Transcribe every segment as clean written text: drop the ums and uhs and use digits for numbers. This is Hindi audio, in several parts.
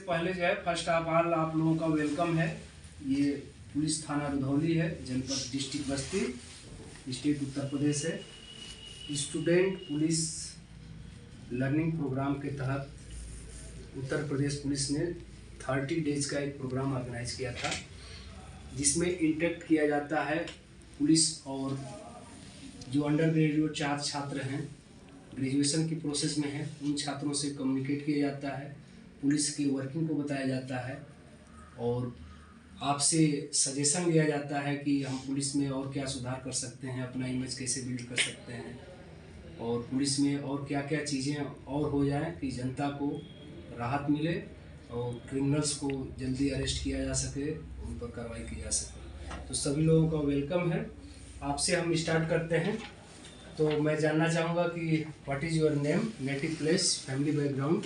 पहले जो है फर्स्ट ऑफ ऑल आप लोगों का वेलकम है। ये पुलिस थाना रुधौली है, जनपद डिस्ट्रिक्ट बस्ती, स्टेट उत्तर प्रदेश है। स्टूडेंट पुलिस लर्निंग प्रोग्राम के तहत उत्तर प्रदेश पुलिस ने 30 डेज का एक प्रोग्राम ऑर्गेनाइज किया था, जिसमें इंटरेक्ट किया जाता है पुलिस और जो अंडर ग्रेजुएट छात्र हैं, ग्रेजुएशन की प्रोसेस में हैं, उन छात्रों से कम्युनिकेट किया जाता है, पुलिस की वर्किंग को बताया जाता है और आपसे सजेशन लिया जाता है कि हम पुलिस में और क्या सुधार कर सकते हैं, अपना इमेज कैसे बिल्ड कर सकते हैं और पुलिस में और क्या क्या चीज़ें और हो जाएं कि जनता को राहत मिले और क्रिमिनल्स को जल्दी अरेस्ट किया जा सके, उन पर कार्रवाई की जा सके। तो सभी लोगों का वेलकम है। आपसे हम स्टार्ट करते हैं। तो मैं जानना चाहूँगा कि what is your name, native place, family background.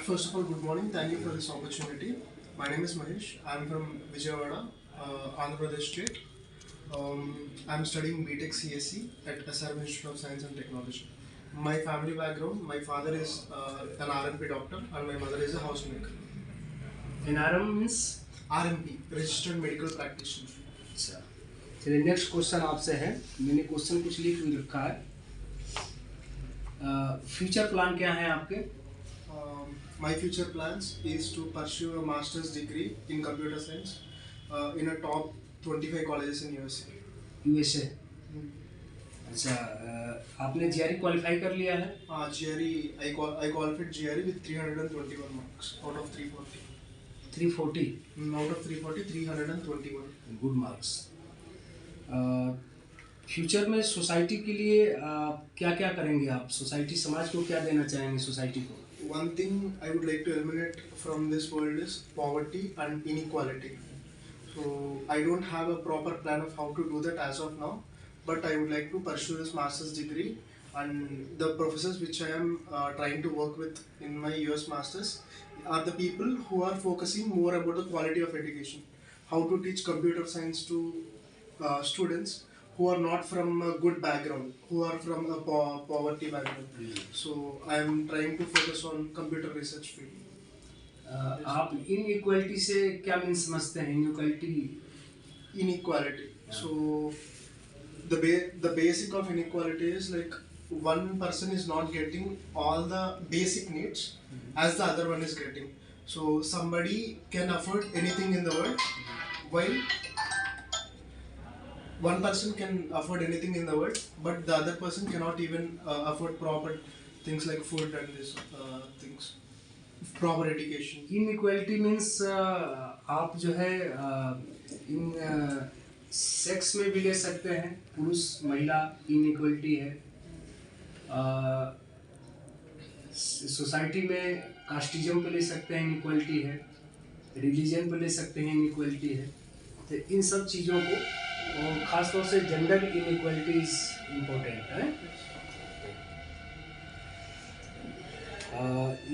First of all, good morning. Thank you for this opportunity. My name is Mahesh. I'm from Vijayawada, Andhra Pradesh state. I'm studying BTech CSC at SRM Institute of Science and Technology. My family background: my father is an RMP doctor and my mother is a housemaker. NRM means RMP, Registered Medical Practitioner. अच्छा, चलिए नेक्स्ट क्वेश्चन आपसे है। मैंने क्वेश्चन कुछ लिख भी रखा है। फ्यूचर प्लान क्या है आपके? My future plans is to pursue a master's degree in computer science in a top 25 colleges in USA. USA। अच्छा, आपने GRE क्वालिफाई कर लिया है? GRE, I qualified GRE with 321 marks out of 340. 340? Out of 340, 321. Good marks. Future में सोसाइटी के लिए क्या क्या करेंगे आप? सोसाइटी, समाज को क्या देना चाहेंगे सोसाइटी को? One thing I would like to eliminate from this world is poverty and inequality. So I don't have a proper plan of how to do that as of now, but I would like to pursue this master's degree, and the professors which I am trying to work with in my US masters are the people who are focusing more about the quality of education, how to teach computer science to students who are not from a good background, who are from a poverty background. So I am trying to focus on computer research field. आप इनइक्वालिटी से क्या मीन समझते हैं? Inequality. So the basic of inequality is like one person is not getting all the basic needs as the other one is getting. So somebody can afford anything in the world, while one person can afford anything in the world, but the other person cannot even afford proper things like food and this things, proper education. Inequality means आप जो है इन सेक्स में भी ले सकते हैं, पुरुष महिला इनइक्वालिटी है। सोसाइटी में कास्टिज्म पे ले सकते हैं, इनइक्वालिटी है। रिलीजन पे ले सकते हैं, इनइक्वालिटी है। तो इन सब चीज़ों को और ख़ासतौर से जेंडर इनइक्वालिटीज इम्पोर्टेंट है।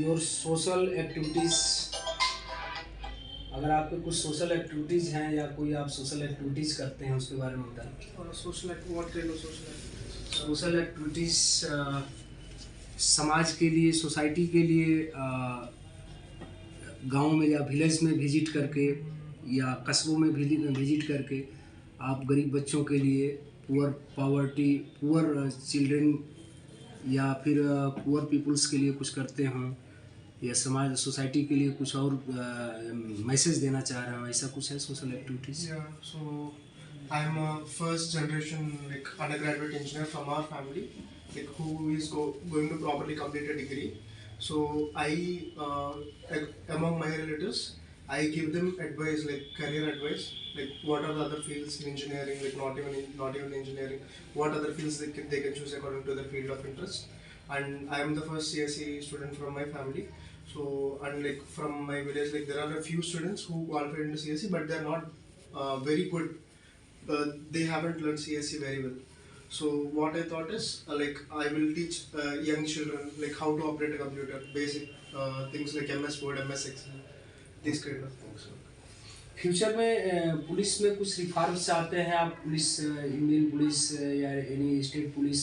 योर सोशल एक्टिविटीज़, अगर आपके कुछ सोशल एक्टिविटीज़ हैं या कोई आप सोशल एक्टिविटीज़ करते हैं उसके बारे में बताएं। सोशल एक्टिविटीज़ समाज के लिए, सोसाइटी के लिए, गांव में या विलेज में विजिट करके या कस्बों में विजिट करके आप गरीब बच्चों के लिए, पुअर चिल्ड्रन या फिर पुअर पीपल्स के लिए कुछ करते हों या समाज सोसाइटी के लिए कुछ और मैसेज देना चाह रहे हो, ऐसा कुछ है social activities? Yeah, so I'm a first generation like undergraduate engineer from our family, like who is going to properly complete a degree. So I among my relatives, I give them advice, like career advice, like what are the other fields in engineering, like not even engineering, what other fields they can choose according to their field of interest. And I am the first CSE student from my family. So, and like from my village, like there are a few students who qualified into CSE, but they are not very good. They haven't learned CSE very well. So what I thought is like I will teach young children like how to operate a computer, basic things like MS Word, MS Excel, these kind of things. Future में पुलिस में कुछ रिफॉर्म्स चाहते हैं आप? पुलिस, इंडियन पुलिस या एनी स्टेट पुलिस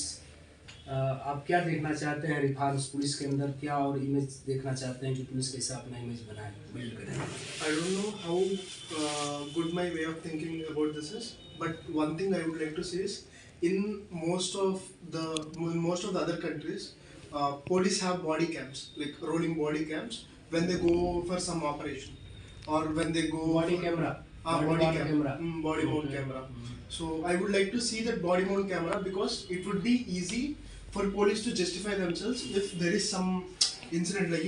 आप क्या देखना चाहते हैं रिफॉर्म्स पुलिस के अंदर, क्या और इमेज देखना चाहते हैं कि पुलिस कैसे अपना इमेज बनाए, बिल्ड करें? I don't know how good my way of thinking about this is, but one thing I would like to say is, in most of the other countries, police have body cams, like rolling body cams, when they go for some operation, or when they go Body for, camera, body worn cam, camera. body mount Okay. camera. So I would like to see that body mount camera because it would be easy for police to justify themselves if there is some incident, like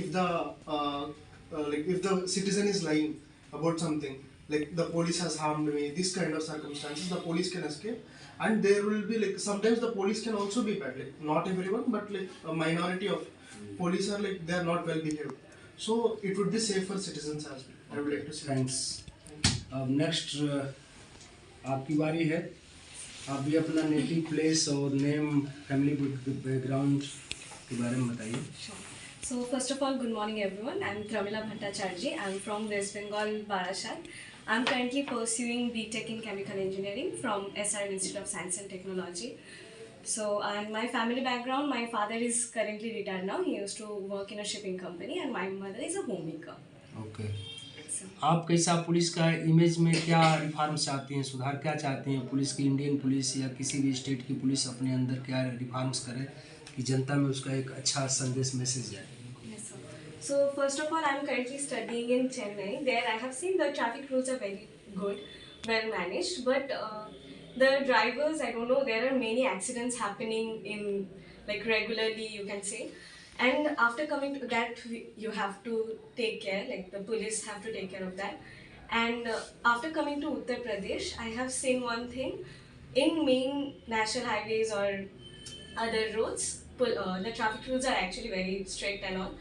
if the citizen is lying about something, like the police has harmed me, this kind of circumstances, the police can escape, and there will be like sometimes the police can also be bad, like not everyone, but like a minority of police are like they are not well behaved. So it would be safe for citizens as well. I would like to say. Thanks. अब नेक्स्ट आपकी बारी है। आप भी अपना नेटिव प्लेस और नेम, फैमिली बैकग्राउंड के बारे में बताइए। Sure. So first of all, good morning everyone. I'm Pramila Bhattacharjee. I'm from West Bengal, Barashat. I'm currently pursuing BTech in Chemical Engineering from SRM Institute of Science and Technology. So, and my family background, my father is currently retired now. He used to work in a shipping company and my mother is a homemaker. Okay. So, आप कैसा पुलिस का इमेज में क्या रिफॉर्म चाहती हैं, सुधार क्या चाहती हैं पुलिस की, इंडियन पुलिस या किसी भी स्टेट की पुलिस अपने अंदर क्या रिफॉर्म्स करे कि जनता में उसका एक अच्छा संदेश, मैसेज जाए? yes, sir. So first of all, I'm currently studying in Chennai. There I have seen the traffic rules are very good, well managed, but the drivers, I don't know, there are many accidents happening in like regularly, you can say. And after coming to that, you have to take care, like the police have to take care of that. And after coming to Uttar Pradesh, I have seen one thing in main national highways or other roads, the traffic rules are actually very strict and all.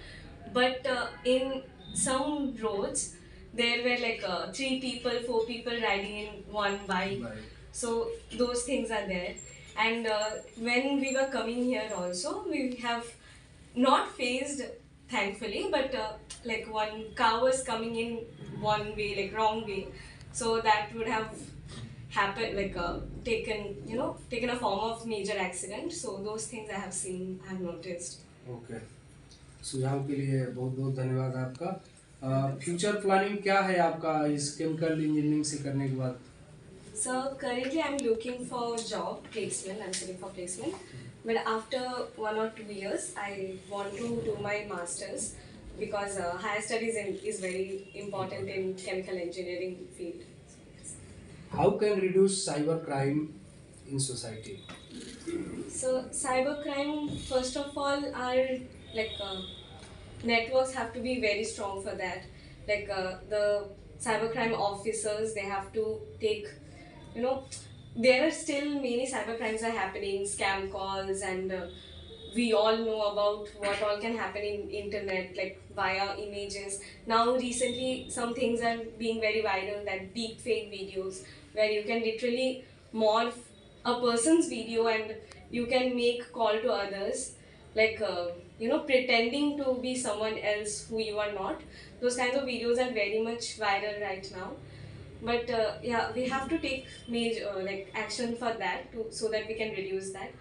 But in some roads, there were like 3 people, 4 people riding in one bike. So those things are there. And when we were coming here also, we have not faced, thankfully, but like one car was coming in one way, like wrong way. So that would have happened, like taken a form of major accident. So those things I have seen, I have noticed. Okay, सुझाव के लिए बहुत बहुत धन्यवाद आपका। फ्यूचर प्लानिंग क्या है आपका इस केमिकल इंजीनियरिंग से करने के बाद? So currently I'm looking for job placement. I'm sitting for placement, but after 1 or 2 years, I want to do my masters because higher studies is very important in chemical engineering field. So, yes. How can reduce cyber crime in society? So cybercrime, first of all, are like networks have to be very strong for that. Like the cybercrime officers, they have to take, there are still many cybercrimes are happening, scam calls, and we all know about what all can happen in internet, like via images. Now recently some things are being very viral, that deep fake videos where you can literally morph a person's video and you can make call to others, like pretending to be someone else who you are not. Those kinds of videos are very much viral right now. But yeah, we have to take major action for that so that we can reduce that.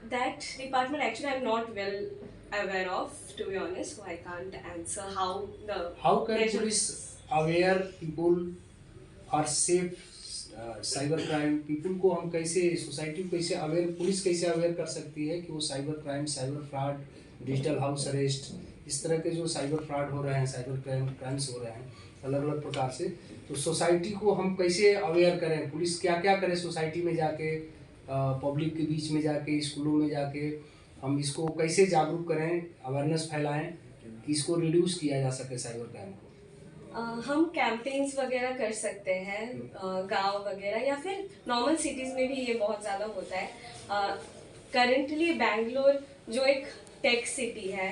That department actually I'm not well aware of, to be honest, so I can't answer how the How can measure- police aware people are safe cyber crime people को हम कैसे, सोसाइटी को कैसे अवेयर, पुलिस कैसे अवेयर कर सकती है कि वो cyber crime, cyber fraud, digital house arrest, इस तरह के जो साइबर फ्रॉड हो रहे हैं, साइबर क्राइम्स हो रहे हैं अलग अलग प्रकार से, तो सोसाइटी को हम कैसे अवेयर करें? पुलिस क्या क्या करे सोसाइटी में जाके, पब्लिक के बीच में जाके, स्कूलों में जाके हम इसको कैसे जागरूक करें, अवेयरनेस फैलाएं कि इसको रिड्यूस किया जा सके साइबर क्राइम को? हम कैंपेन्स वगैरह कर सकते हैं गांव वगैरह, या फिर नॉर्मल सिटीज़ में भी ये बहुत ज़्यादा होता है। करंटली बैंगलोर जो एक टेक सिटी है,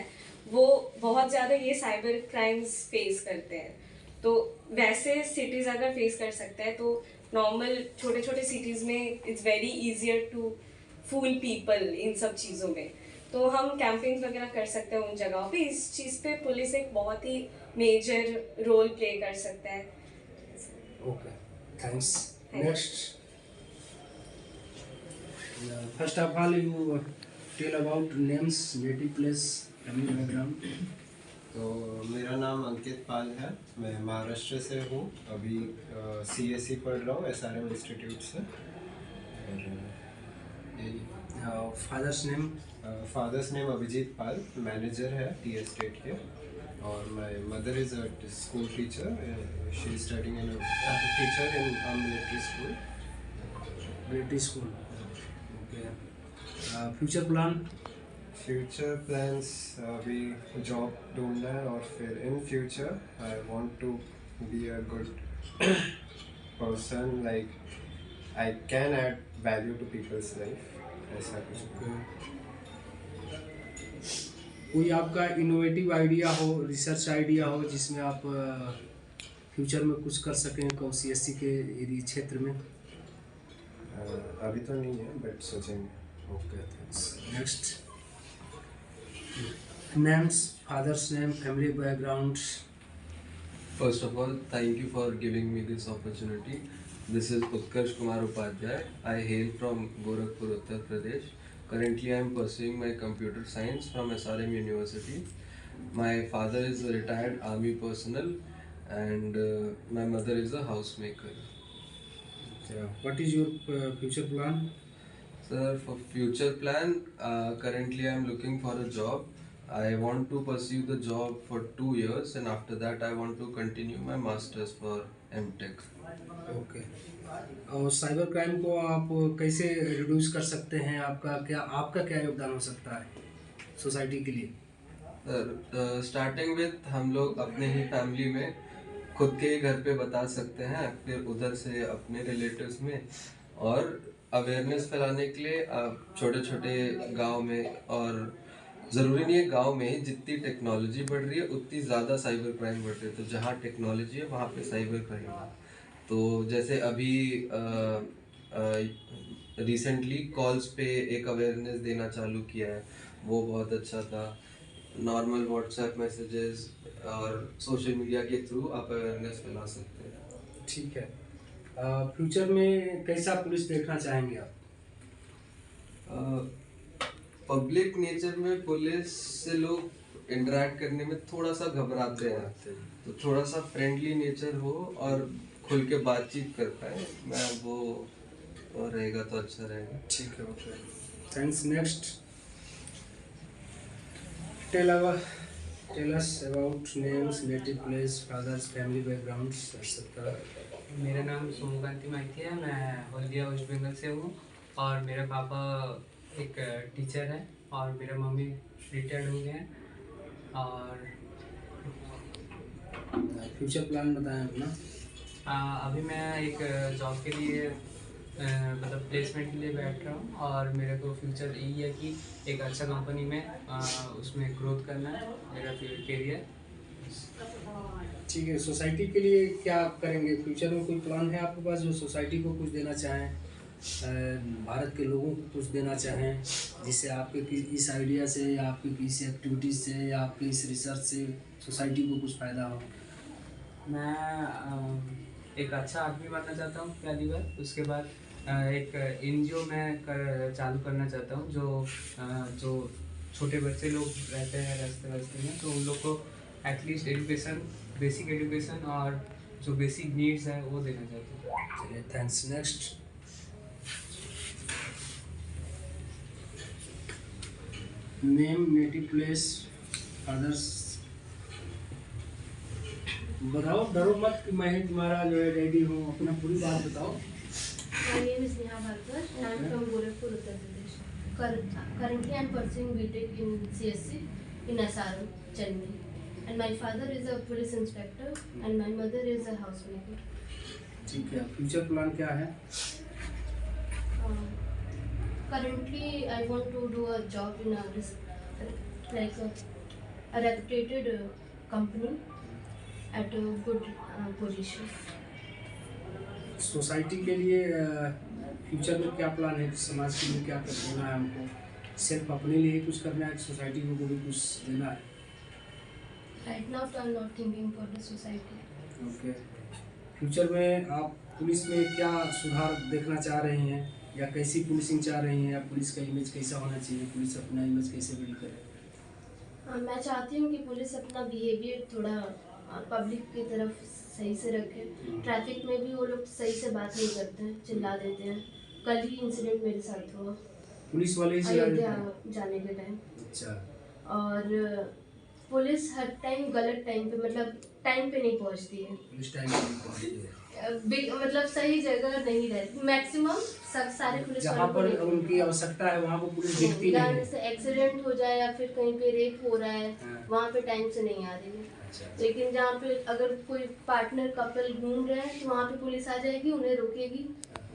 वो बहुत ज़्यादा ये साइबर क्राइम्स फेस करते हैं। तो वैसे सिटीज़ अगर फेस कर सकते हैं तो नॉर्मल छोटे छोटे सिटीज़ में it's very easier to fool people इन सब चीज़ों में। तो हम कैंपेन्स वगैरह कर सकते हैं उन जगहों पे। इस चीज़ पे पुलिस एक बहुत ही मेजर रोल प्ले कर सकता है। Okay, thanks. Next, first of all you tell about names, native place, family background. तो मेरा नाम अंकित पाल है, मैं महाराष्ट्र से हूँ। अभी CSE पढ़ रहा हूँ SRM इंस्टीट्यूट से। और यही father's name. Father's name Abhijit Pal, manager है टी एस्टेट के। और my mother is a school teacher, she is studying in teacher in military school. Military school, okay. Future plan. Future plans अभी जॉब ढूंढना है, और फिर in future I want to be a good person, like I can add value to people's life, ऐसा कुछ। कोई आपका इनोवेटिव आइडिया हो, रिसर्च आइडिया हो जिसमें आप फ्यूचर में कुछ कर सकें CSE के एरिया क्षेत्र में? अभी तो नहीं है, बट सोचेंगे। Okay, thanks. Next, names, father's name, family background. First of all, thank you for giving me this opportunity. This is Utkarsh Kumar Upadhyay. I hail from Gorakhpur, Uttar Pradesh. Currently, I am pursuing my computer science from SRM University. My father is a retired army personnel, and my mother is a housemaker. What is your future plan? Sir, for future plan, currently I am looking for a job. I want to pursue the job for 2 years, and after that I want to continue my masters for MTech. Okay. और साइबर क्राइम को आप कैसे रिड्यूस कर सकते हैं? आपका क्या योगदान हो सकता है सोसाइटी के लिए? सर, स्टार्टिंग विथ हम लोग अपने ही फैमिली में खुद के ही घर पे बता सकते हैं, फिर उधर से अपने रिलेटिव्स में, और अवेयरनेस फैलाने के लिए आप छोटे छोटे गांव में, और ज़रूरी नहीं है गांव में ही, जितनी टेक्नोलॉजी बढ़ रही है उतनी ज़्यादा साइबर क्राइम बढ़ रही है। तो जहाँ टेक्नोलॉजी है वहाँ पे साइबर क्राइम है। तो जैसे अभी रिसेंटली कॉल्स पे एक अवेयरनेस देना चालू किया है, वो बहुत अच्छा था। नॉर्मल व्हाट्सएप मैसेजेस और सोशल मीडिया के थ्रू आप अवेयरनेस फैला सकते हैं। ठीक है। फ्यूचर में कैसा पुलिस देखना चाहेंगे आप? पब्लिक नेचर में पुलिस से लोग इंटरेक्ट करने में थोड़ा सा घबराते हैं, तो थोड़ा सा फ्रेंडली नेचर हो और खुल के बातचीत कर पाए, मैं वो रहेगा तो अच्छा रहेगा। ठीक है, okay, thanks. Next, tell us about names, native place, fathers, family backgrounds, etcetera. मेरा नाम सोमकांति माइती है, मैं हल्दिया वेस्ट बंगाल से हूँ, और मेरे पापा एक टीचर है, और मेरे मम्मी रिटायर्ड हो गए हैं। और फ्यूचर प्लान बताएं अपना। अभी मैं एक जॉब के लिए मतलब प्लेसमेंट के लिए बैठ रहा हूँ, और मेरे को फ्यूचर यही है कि एक अच्छा कंपनी में उसमें ग्रोथ करना है मेरा कैरियर। ठीक है। सोसाइटी के लिए क्या करेंगे फ्यूचर में? कोई प्लान है आपके पास जो सोसाइटी को कुछ देना चाहें, भारत के लोगों को कुछ देना चाहें, जिससे आपके इस आइडिया से या आपकी किसी एक्टिविटीज़ से या आपके इस रिसर्च से सोसाइटी को कुछ फ़ायदा हो? मैं एक अच्छा आदमी बनना चाहता हूँ पहली बार। उसके बाद एक NGO में चालू करना चाहता हूँ, जो छोटे बच्चे लोग रहते हैं रास्ते में, तो उन लोग को एटलीस्ट एजुकेशन, बेसिक एजुकेशन और जो बेसिक नीड्स है वो देना चाहता हूँ। चलिए, thanks. Next, name, native place, fathers. बताओ, डरो मत कि मैं तुम्हारा जो है डैडी हूँ, अपना पूरी बात बताओ। My name is Neha Bharkar and I am from Gorakhpur, Uttar Pradesh. Currently I am pursuing BTech in CSE in SRM, Chennai. And my father is a police inspector and my mother is a housemaker. ठीक है। फ्यूचर प्लान क्या है? Currently I want to do a job in a reputed company at a good position. Society के लिए फ्यूचर में क्या प्लान है? समाज के लिए क्या करना है हमको? सिर्फ अपने लिए कुछ करना है, सोसाइटी को भी कुछ देना है? Right now I am not thinking for the society. Okay. Future में आप पुलिस में क्या सुधार देखना चाह रहे हैं? या कैसी पुलिसिंग चाह रही हैं, या पुलिस का इमेज कैसा होना चाहिए, पुलिस अपना इमेज कैसे बिल्ड करे? मैं चाहती हूँ कि पुलिस अपना बिहेवियर थोड़ा पब्लिक की तरफ सही से रखे। ट्रैफिक में भी वो लोग सही से बात नहीं करते हैं, चिल्ला देते हैं। कल ही इंसिडेंट मेरे साथ हुआ पुलिस वाले ही चिल्ला देते अयोध्या हैं? जाने के टाइम। अच्छा। और पुलिस हर टाइम गलत टाइम पे, मतलब टाइम पे नहीं पहुंचती है। पुलिस टाइम पे नहीं पहुंचती है। मतलब सही जगह नहीं रहती मैक्सिमम। सब सारे पुलिस जहाँ वालों को पर नहीं- उनकी आवश्यकता है वहाँ पर पुलिस दिखती नहीं है। जैसे एक्सीडेंट हो जाए या फिर कहीं पे रेप हो रहा है, हाँ। वहाँ पे टाइम से नहीं आ रही है। अच्छा। लेकिन जहाँ पे अगर कोई पार्टनर कपल घूम रहे हैं तो वहाँ पे पुलिस आ जाएगी, उन्हें रोकेगी।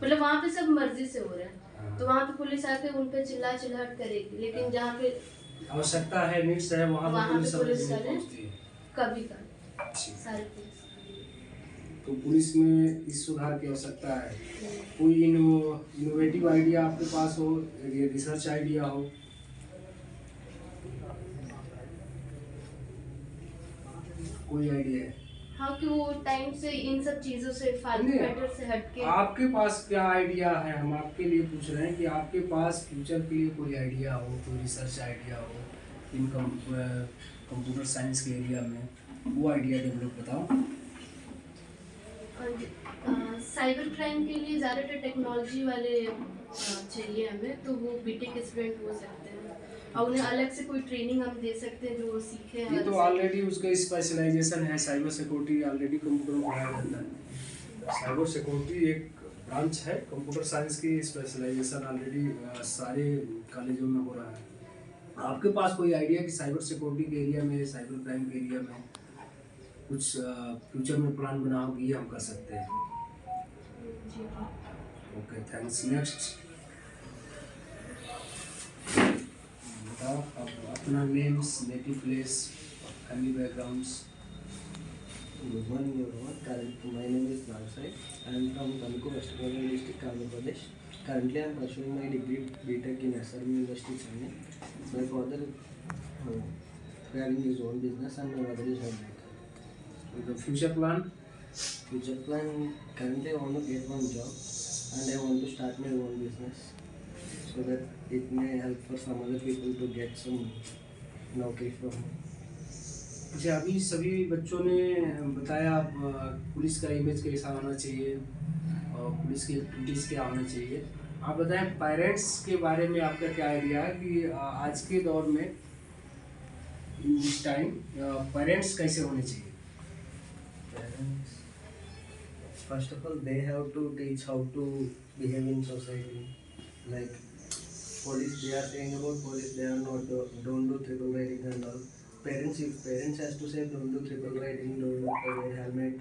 मतलब वहाँ पे सब मर्जी से हो रहा है, तो वहाँ पे पुलिस आके उन पे चिल्लाहट करेगी। लेकिन जहाँ पे आवश्यकता है, नीड्स है, वहाँ वहाँ पर पे पुलिस पुलिस नहीं वाले पहुंचती है। कभी का अच्छी। सारे पुलिस तो पुलिस में इस सुधार की आवश्यकता है। कोई इनोवेटिव आइडिया आपके पास हो, ये रिसर्च आइडिया हो? कोई आइडिया है? हाँ, कि वो टाइम से इन सब चीजों से फालतू नहीं। मैटर से हटके आपके पास क्या आइडिया है? हम आपके लिए पूछ रहे हैं कि आपके पास फ्यूचर के लिए कोई आइडिया हो, कोई रिसर्च आइडिया हो इन कंप्यूटर साइंस के एरिया में, वो आइडिया डेवलप बताओ। और साइबर क्राइम के लिए ज़्यादातर टेक्नोलॉजी वाले चाहिए हमें, तो वो बीटेक स्टूडेंट हो सकते हैं और उन्हें अलग से कोई ट्रेनिंग हम दे सकते हैं जो वो सीखे ये तो ऑलरेडी उसका स्पेशलाइजेशन है, साइबर सिक्योरिटी ऑलरेडी कंप्यूटर में पढ़ाया जाता है। साइबर सिक्योरिटी एक ब्रांच है कंप्यूटर साइंस की, स्पेशलाइजेशन ऑलरेडी सारे कॉलेजों में हो रहा है। आपके पास कोई आइडिया कि साइबर सिक्योरिटी के एरिया में, साइबर क्राइम के एरिया में कुछ फ्यूचर में प्लान बना हो कि ये हम कर सकते हैं? Okay, thanks. नेक्स्ट बताओ आप अपना names, native place, family backgrounds. Good morning everyone. My name is Navsai. I am from Tamku, West Bengal district, Andhra Pradesh. Currently I am pursuing my degree BTech in SRM University, Chennai. My father having his own business and my mother is homemaker. The future plan? Future plan, currently I want to get one job and I want to start my own business so that it may help for some other people to get some नौकरी from me. अच्छा, अभी सभी बच्चों ने बताया पुलिस का इमेज कैसा होना चाहिए और पुलिस की एक्टिविटीज़ क्या होना चाहिए। आप बताएं पेरेंट्स के बारे में आपका क्या आइडिया है कि आज के दौर में इन दिस टाइम पेरेंट्स कैसे होने चाहिए? Parents, first of all, they have to teach how to behave in society. Like police, they are saying about police, they are not don't do triple riding and all. Parents, if parents has to say don't do triple riding, don't wear helmet.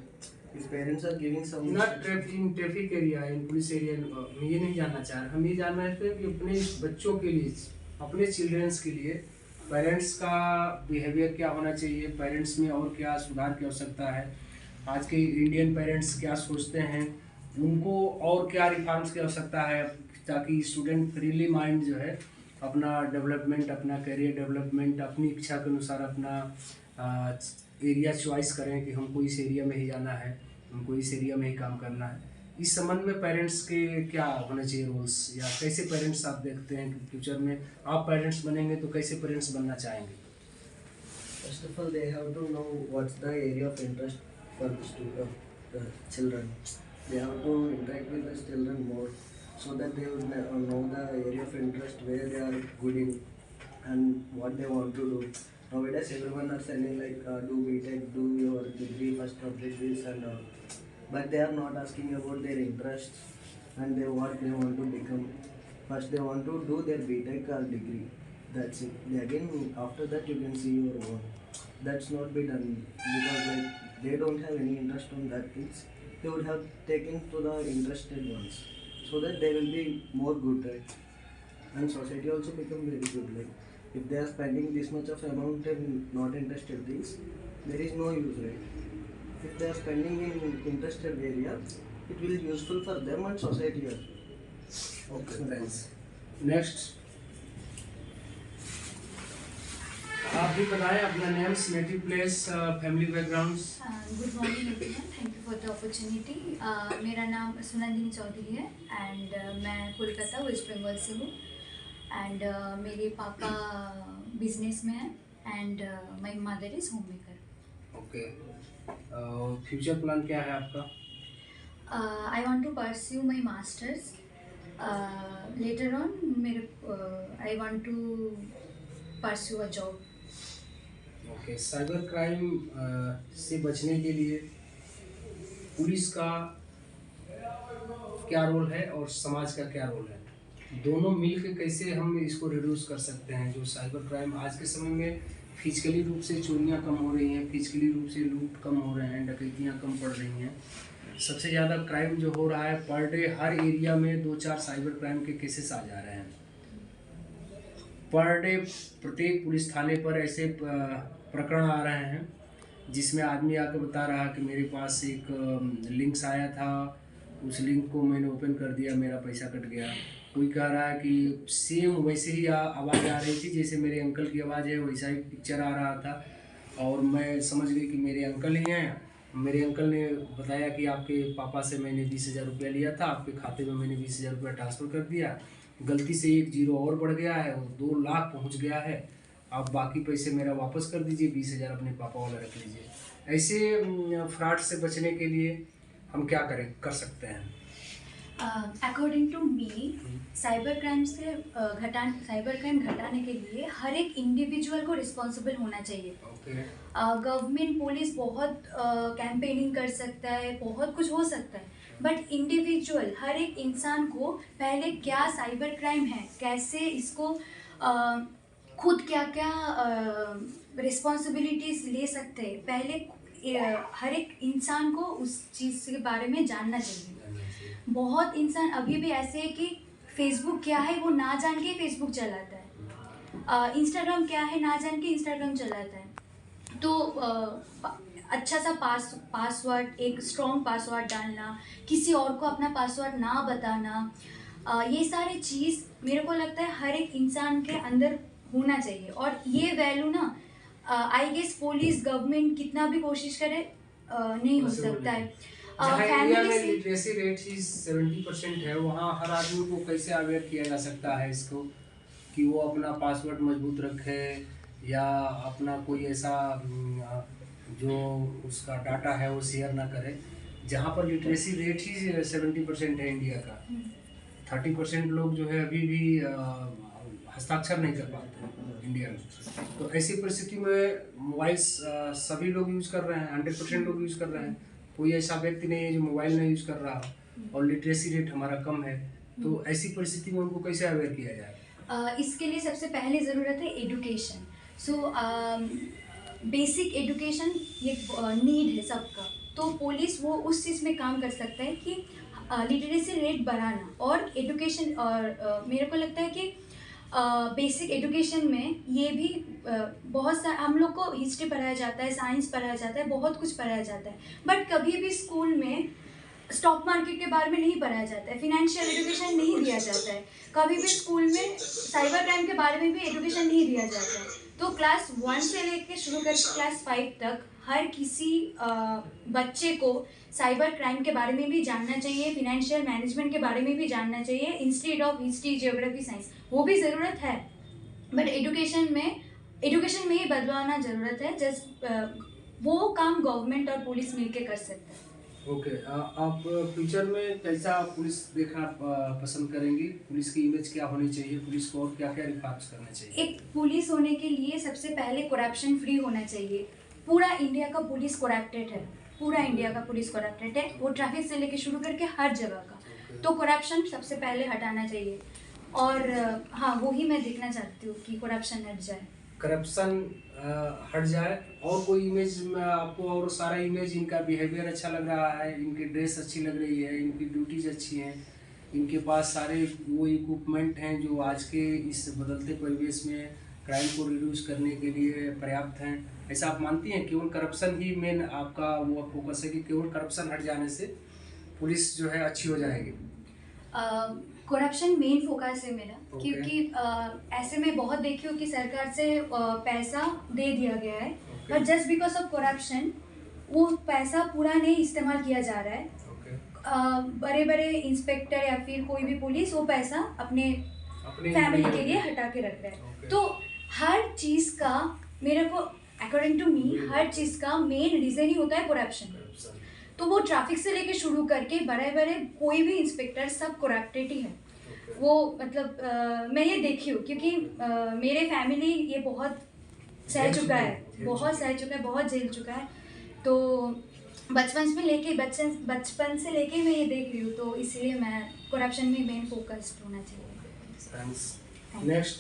If parents are giving some not traffic area, in police area, हम ये नहीं जानना चाह रहे। हम ये जानना चाहते हैं कि अपने बच्चों के लिए, अपने चिल्ड्रंस के लिए पेरेंट्स का बिहेवियर क्या होना चाहिए, पेरेंट्स में और क्या सुधार की आवश्यकता है, आज के इंडियन पेरेंट्स क्या सोचते हैं, उनको और क्या रिफॉर्म्स की आवश्यकता है, ताकि स्टूडेंट फ्रीली माइंड जो है अपना डेवलपमेंट, अपना करियर डेवलपमेंट, अपनी इच्छा के अनुसार अपना एरिया चॉइस करें कि हमको इस एरिया में ही जाना है, हमको इस एरिया में ही काम करना है। इस संबंध में पेरेंट्स के क्या होने चाहिए रोल्स, या कैसे पेरेंट्स आप देखते हैं कि फ्यूचर में आप पेरेंट्स बनेंगे तो कैसे पेरेंट्स बनना चाहेंगे? First of all, they have to know what's the area of interest for the children. They have to interact with the children more so that they would know the area of interest where they are good in and what they want to do. Nowadays, everyone are saying like do BTech, do your degree, first complete this and all. But they are not asking about their interests and what they want to become. First, they want to do their BTech or degree. That's it. Again, after that, you can see your own. That's not be done because like they don't have any interest on that things. They would have taken to the interested ones so that they will be more good, right? And society also become very good. Like if they are spending this much of amount and not interested things, there is no use, right? If they are spending in interested area, it will be useful for them and society also. Okay, thanks. Next, आप भी बताएं अपना names, native place, family backgrounds. Good morning everyone, thank you for the opportunity. मेरा नाम सुनंदिनी चौधरी है एंड मैं कोलकाता वेस्ट बंगाल से हूँ एंड मेरे पापा बिजनेस में हैं and my mother is home maker. Okay, future plan क्या है आपका? I want to pursue my masters later on. मेरे I want to pursue a job. Okay, cyber crime से बचने के लिए पुलिस का क्या रोल है और समाज का क्या रोल है? दोनों मिलकर कैसे हम इसको रिड्यूस कर सकते हैं? जो साइबर क्राइम आज के समय में फिजिकली रूप से चोरियां कम हो रही हैं, फिजिकली रूप से लूट कम हो रहे हैं, डकैतियां कम पड़ रही हैं। सबसे ज़्यादा क्राइम जो हो रहा है पर डे, हर एरिया में 2-4 साइबर क्राइम के केसेस आ जा रहे हैं पर डे। प्रत्येक पुलिस थाने पर ऐसे प्रकरण आ रहे हैं जिसमें आदमी आकर बता रहा कि मेरे पास एक लिंक्स आया था, उस लिंक को मैंने ओपन कर दिया, मेरा पैसा कट गया। कोई कह रहा है कि सेम वैसे ही आवाज़ आ रही थी जैसे मेरे अंकल की आवाज़ है, वैसा ही पिक्चर आ रहा था और मैं समझ गई कि मेरे अंकल ही हैं। मेरे अंकल ने बताया कि आपके पापा से मैंने 20,000 रुपया लिया था, आपके खाते में मैंने 20,000 रुपया ट्रांसफ़र कर दिया, गलती से एक जीरो और बढ़ गया है, 2 लाख पहुंच गया है, आप बाकी पैसे मेरा वापस कर दीजिए, 20,000 अपने पापा वाला रख लीजिए। ऐसे फ्रॉड से बचने के लिए हम क्या कर सकते हैं? According to me, cyber crime घटाने के लिए हर एक इंडिविजुअल को रिस्पॉन्सिबल होना चाहिए। गवर्नमेंट पुलिस बहुत कैंपेनिंग कर सकता है, बहुत कुछ हो सकता है, बट इंडिविजुअल हर एक इंसान को पहले क्या साइबर क्राइम है, कैसे इसको खुद क्या क्या रिस्पॉन्सिबिलिटीज़ ले सकते हैं, पहले हर एक इंसान को उस चीज़ के बारे में जानना चाहिए। बहुत इंसान अभी भी ऐसे है कि फेसबुक क्या है वो ना जान के फेसबुक चलाता है, इंस्टाग्राम क्या है ना जान के इंस्टाग्राम चलाता है। तो अच्छा सा पासवर्ड, एक स्ट्रॉन्ग पासवर्ड डालना, किसी और को अपना पासवर्ड ना बताना, ये सारी चीज़ मेरे को लगता है हर एक इंसान के अंदर होना चाहिए। और ये वैल्यू ना आई गेस पुलिस गवर्नमेंट कितना भी कोशिश करे नहीं हो सकता है। इंडिया में लिटरेसी रेट ही 70% है, वहाँ हर आदमी को कैसे अवेयर किया जा सकता है इसको कि वो अपना पासवर्ड मजबूत रखे या अपना कोई ऐसा जो उसका डाटा है वो शेयर ना करे? जहाँ पर लिटरेसी रेट ही 70% है इंडिया का, 30% लोग जो है अभी भी हस्ताक्षर नहीं कर पाते हैं इंडिया में। तो ऐसी परिस्थिति में मोबाइल्स सभी लोग यूज़ कर रहे हैं, 100% लोग यूज़ कर रहे हैं। कोई ऐसा व्यक्ति नहीं है जो मोबाइल नहीं यूज़ कर रहा हो और लिटरेसी रेट हमारा कम है। तो ऐसी परिस्थिति में उनको कैसे अवेयर किया जाए? इसके लिए सबसे पहले ज़रूरत है एजुकेशन। सो बेसिक एजुकेशन ये नीड है सबका। तो पुलिस वो उस चीज़ में काम कर सकता है कि लिटरेसी रेट बढ़ाना और एजुकेशन। और मेरे को लगता है कि बेसिक एजुकेशन में ये भी बहुत सा हम लोग को हिस्ट्री पढ़ाया जाता है, साइंस पढ़ाया जाता है, बहुत कुछ पढ़ाया जाता है, बट कभी भी स्कूल में स्टॉक मार्केट के बारे में नहीं पढ़ाया जाता है, फिनेंशियल एजुकेशन नहीं दिया जाता है, कभी भी स्कूल में साइबर क्राइम के बारे में भी एजुकेशन नहीं दिया जाता है। तो क्लास 1 से लेकर शुरू करके क्लास 5 तक हर किसी बच्चे को साइबर क्राइम के बारे में भी जानना चाहिए, फिनेंशियल मैनेजमेंट के बारे में भी जानना चाहिए, institute of history, geography, science वो भी ज़रूरत है, बट एजुकेशन में ही बदलाना ज़रूरत है। जस्ट वो काम गवर्नमेंट और पुलिस मिलके कर सकते हैं। ओके, आप फ्यूचर में कैसा पुलिस देखना पसंद करेंगी? पुलिस की इमेज क्या होनी चाहिए? पुलिस को और क्या क्या रिफॉर्म्स करने चाहिए? एक पुलिस होने के लिए सबसे पहले करप्शन फ्री होना चाहिए। पूरा इंडिया का पुलिस करप्टेड है, पूरा इंडिया का पुलिस करप्टेड है, वो ट्रैफिक से लेके शुरू करके हर जगह का। तो करप्शन सबसे पहले हटाना चाहिए और हाँ, वो ही मैं देखना चाहती हूँ कि करप्शन हट जाए। करप्शन हट जाए और कोई इमेज में आपको और सारा इमेज, इनका बिहेवियर अच्छा लग रहा है, इनकी ड्रेस अच्छी लग रही है, इनकी ड्यूटीज अच्छी हैं, इनके पास सारे वो इक्विपमेंट हैं जो आज के इस बदलते परिवेश में क्राइम को रिड्यूस करने के लिए पर्याप्त हैं, ऐसा आप मानती हैं? केवल करप्शन ही मेन आपका वो फोकस है कि केवल करप्शन हट जाने से पुलिस जो है अच्छी हो जाएगी? करप्शन मेन फोकस है मेरा, क्योंकि ऐसे में बहुत देखी हूँ कि सरकार से पैसा दे दिया गया है, but just because of corruption वो पैसा पूरा नहीं इस्तेमाल किया जा रहा है। बड़े बड़े इंस्पेक्टर या फिर कोई भी पुलिस वो पैसा अपने फैमिली के लिए हटा के रख रहा है। तो हर चीज़ का मेरे को अकॉर्डिंग टू मी हर चीज़ का मेन रीज़न ही होता है करप्शन। तो वो ट्रैफिक से लेके शुरू करके बड़े बड़े कोई भी इंस्पेक्टर सब करप्टेड ही है। वो मतलब मैं ये देखी हूँ, क्योंकि मेरे फैमिली ये बहुत सह चुका है, बहुत झेल चुका है। तो बचपन से लेके मैं ये देख रही हूँ, तो इसलिए मैं करप्शन में मेन फोकस्ड होना चाहिए। नेक्स्ट,